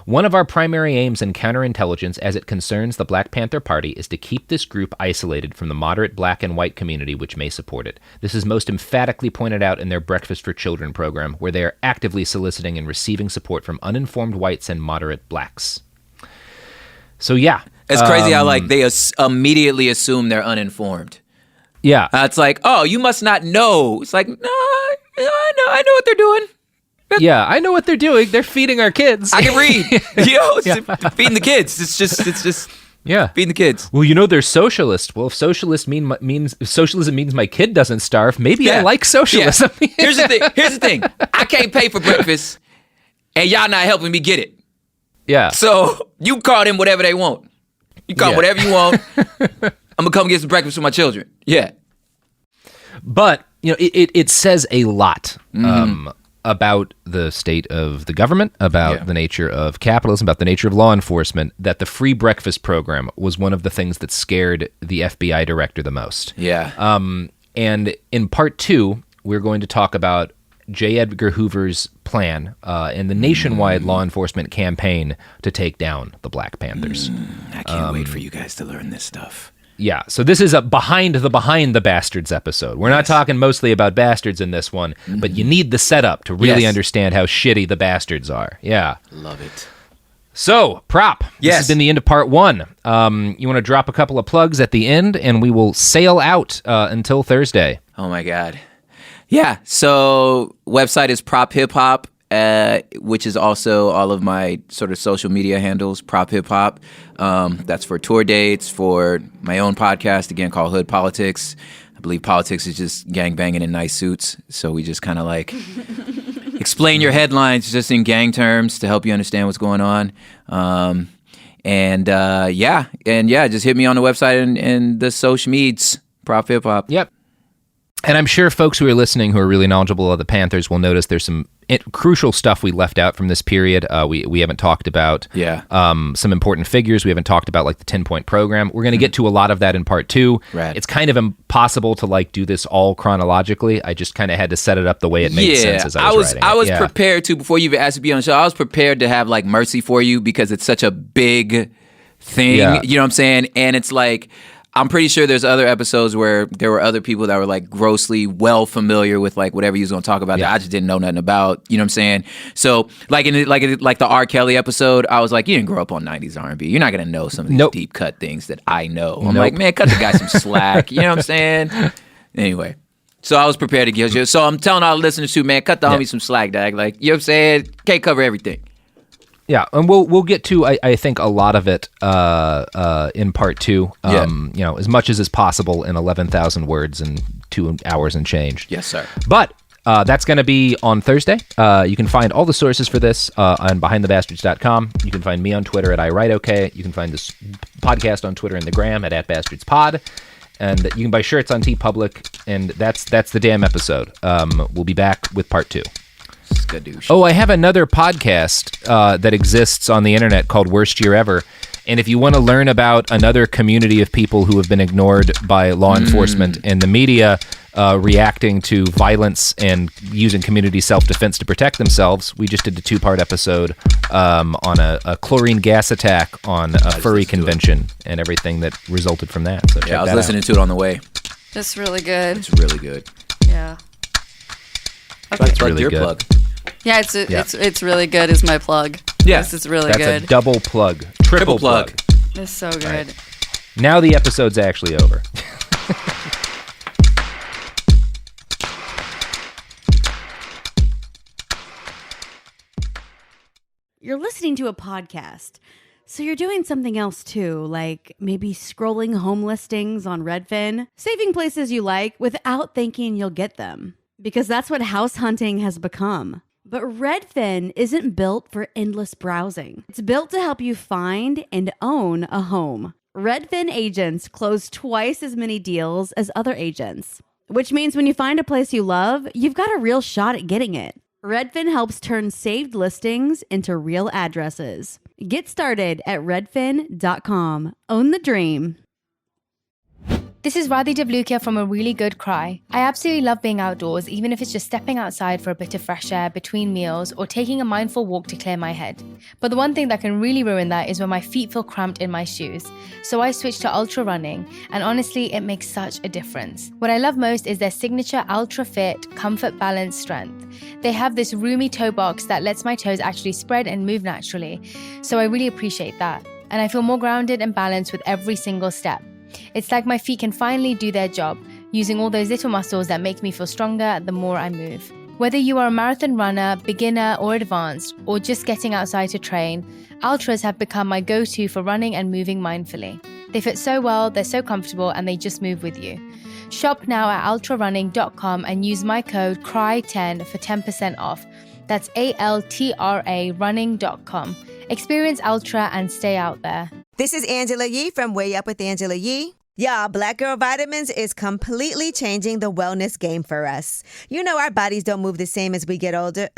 One of our primary aims in counterintelligence as it concerns the Black Panther Party is to keep this group isolated from the moderate black and white community which may support it. This is most emphatically pointed out in their Breakfast for Children program, where they are actively soliciting and receiving support from uninformed whites and moderate blacks. So yeah. It's crazy how like they immediately assume they're uninformed. Yeah. It's like, oh, you must not know. It's like, no, I know what they're doing. Yeah, I know what they're doing. They're feeding our kids. I can read. Feeding the kids. It's just feeding the kids. Well, you know they're socialist. Well, if socialism means my kid doesn't starve, maybe I like socialism. Yeah. Here's the thing. I can't pay for breakfast, and y'all not helping me get it. Yeah. So you call them whatever they want. You call whatever you want. I'm gonna come get some breakfast for my children. Yeah. But you know, it says a lot about the state of the government, about the nature of capitalism, about the nature of law enforcement, that the free breakfast program was one of the things that scared the FBI director the most. Yeah. And in part 2, we're going to talk about J. Edgar Hoover's plan and the nationwide law enforcement campaign to take down the Black Panthers. I can't wait for you guys to learn this stuff. Yeah, so this is a behind the Bastards episode. We're not talking mostly about bastards in this one, but you need the setup to really understand how shitty the bastards are. Yeah. Love it. So, Prop, this has been the end of part 1. You want to drop a couple of plugs at the end, and we will sail out until Thursday. Oh, my God. Yeah, so website is Prop Hip Hop, which is also all of my sort of social media handles, Prop Hip Hop. That's for tour dates, for my own podcast, again, called Hood Politics. I believe politics is just gangbanging in nice suits. So we just kind of like explain your headlines just in gang terms to help you understand what's going on. Just hit me on the website and the social medias, Prop Hip Hop. Yep. And I'm sure folks who are listening who are really knowledgeable of the Panthers will notice there's some crucial stuff we left out from this period. We haven't talked about some important figures. We haven't talked about like the 10-point program. We're going to get to a lot of that in part 2. Right. It's kind of impossible to like do this all chronologically. I just kind of had to set it up the way it made sense as I was writing. I was prepared to, before you even asked to be on the show, I was prepared to have like mercy for you because it's such a big thing. You know what I'm saying? And it's like, I'm pretty sure there's other episodes where there were other people that were like grossly well familiar with like whatever he was going to talk about that I just didn't know nothing about. You know what I'm saying? So like in the R. Kelly episode, I was like, you didn't grow up on 90s R&B. You're not going to know some of these deep cut things that I know. I'm like, man, cut the guy some slack. You know what I'm saying? Anyway. So I was prepared to give you. So I'm telling all the listeners too, man, cut the homie some slack, dog. Like, you know what I'm saying? Can't cover everything. Yeah, and we'll get to I think a lot of it in part 2. You know, as much as is possible in 11,000 words and 2 hours and change. Yes, sir. But that's going to be on Thursday. You can find all the sources for this on BehindTheBastards.com. You can find me on Twitter at iWriteOK. You can find this podcast on Twitter and the gram at @BastardsPod. And you can buy shirts on TeePublic, and that's the damn episode. We'll be back with part 2. Skadoosh. Oh, I have another podcast that exists on the internet called Worst Year Ever. And if you want to learn about another community of people who have been ignored by law enforcement and the media reacting to violence and using community self-defense to protect themselves, we just did a 2-part episode on a chlorine gas attack on a furry convention and everything that resulted from that. So check I was that listening out. to it on the way. That's really good. It's really good. Yeah. Okay. That's really your good. plug. Yeah, it's really good is my plug. Yeah. This is really That's good. a double plug. Triple plug. It's so good. Right. Now the episode's actually over. You're listening to a podcast, so you're doing something else too, like maybe scrolling home listings on Redfin, saving places you like without thinking you'll get them. Because that's what house hunting has become. But Redfin isn't built for endless browsing. It's built to help you find and own a home. Redfin agents close twice as many deals as other agents, which means when you find a place you love, you've got a real shot at getting it. Redfin helps turn saved listings into real addresses. Get started at redfin.com. Own the dream. This is Radhi Devlukia from A Really Good Cry. I absolutely love being outdoors, even if it's just stepping outside for a bit of fresh air between meals or taking a mindful walk to clear my head. But the one thing that can really ruin that is when my feet feel cramped in my shoes. So I switched to ultra running, and honestly, it makes such a difference. What I love most is their signature ultra fit, comfort balance strength. They have this roomy toe box that lets my toes actually spread and move naturally. So I really appreciate that. And I feel more grounded and balanced with every single step. It's like my feet can finally do their job, using all those little muscles that make me feel stronger the more I move. Whether you are a marathon runner, beginner or advanced, or just getting outside to train, Ultras have become my go-to for running and moving mindfully. They fit so well, they're so comfortable, and they just move with you. Shop now at ultrarunning.com and use my code CRY10 for 10% off. That's ALTRA running.com. Experience Ultra and stay out there. This is Angela Yee from Way Up with Angela Yee. Y'all, Black Girl Vitamins is completely changing the wellness game for us. You know our bodies don't move the same as we get older,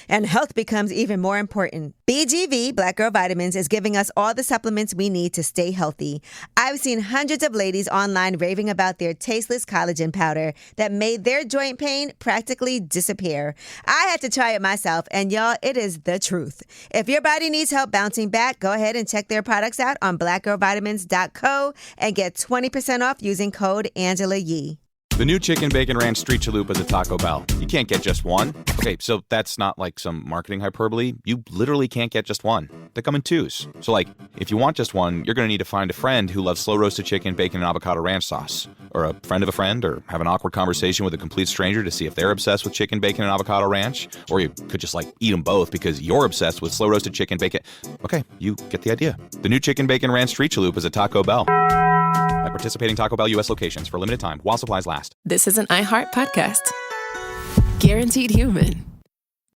and health becomes even more important. BGV, Black Girl Vitamins, is giving us all the supplements we need to stay healthy. I've seen hundreds of ladies online raving about their tasteless collagen powder that made their joint pain practically disappear. I had to try it myself, and y'all, it is the truth. If your body needs help bouncing back, go ahead and check their products out on blackgirlvitamins.co and get 20% off using code Angela Yee. The new Chicken Bacon Ranch Street Chalupas at Taco Bell. You can't get just one. Okay, so that's not like some marketing hyperbole. You literally can't get just one. They come in twos. So like, if you want just one, you're going to need to find a friend who loves slow roasted chicken, bacon, and avocado ranch sauce. Or a friend of a friend, or have an awkward conversation with a complete stranger to see if they're obsessed with chicken, bacon, and avocado ranch. Or you could just like eat them both because you're obsessed with slow roasted chicken, bacon. Okay, you get the idea. The new Chicken Bacon Ranch Street Chalupas at Taco Bell. At participating Taco Bell U.S. locations for a limited time while supplies last. This is an iHeart podcast. Guaranteed human.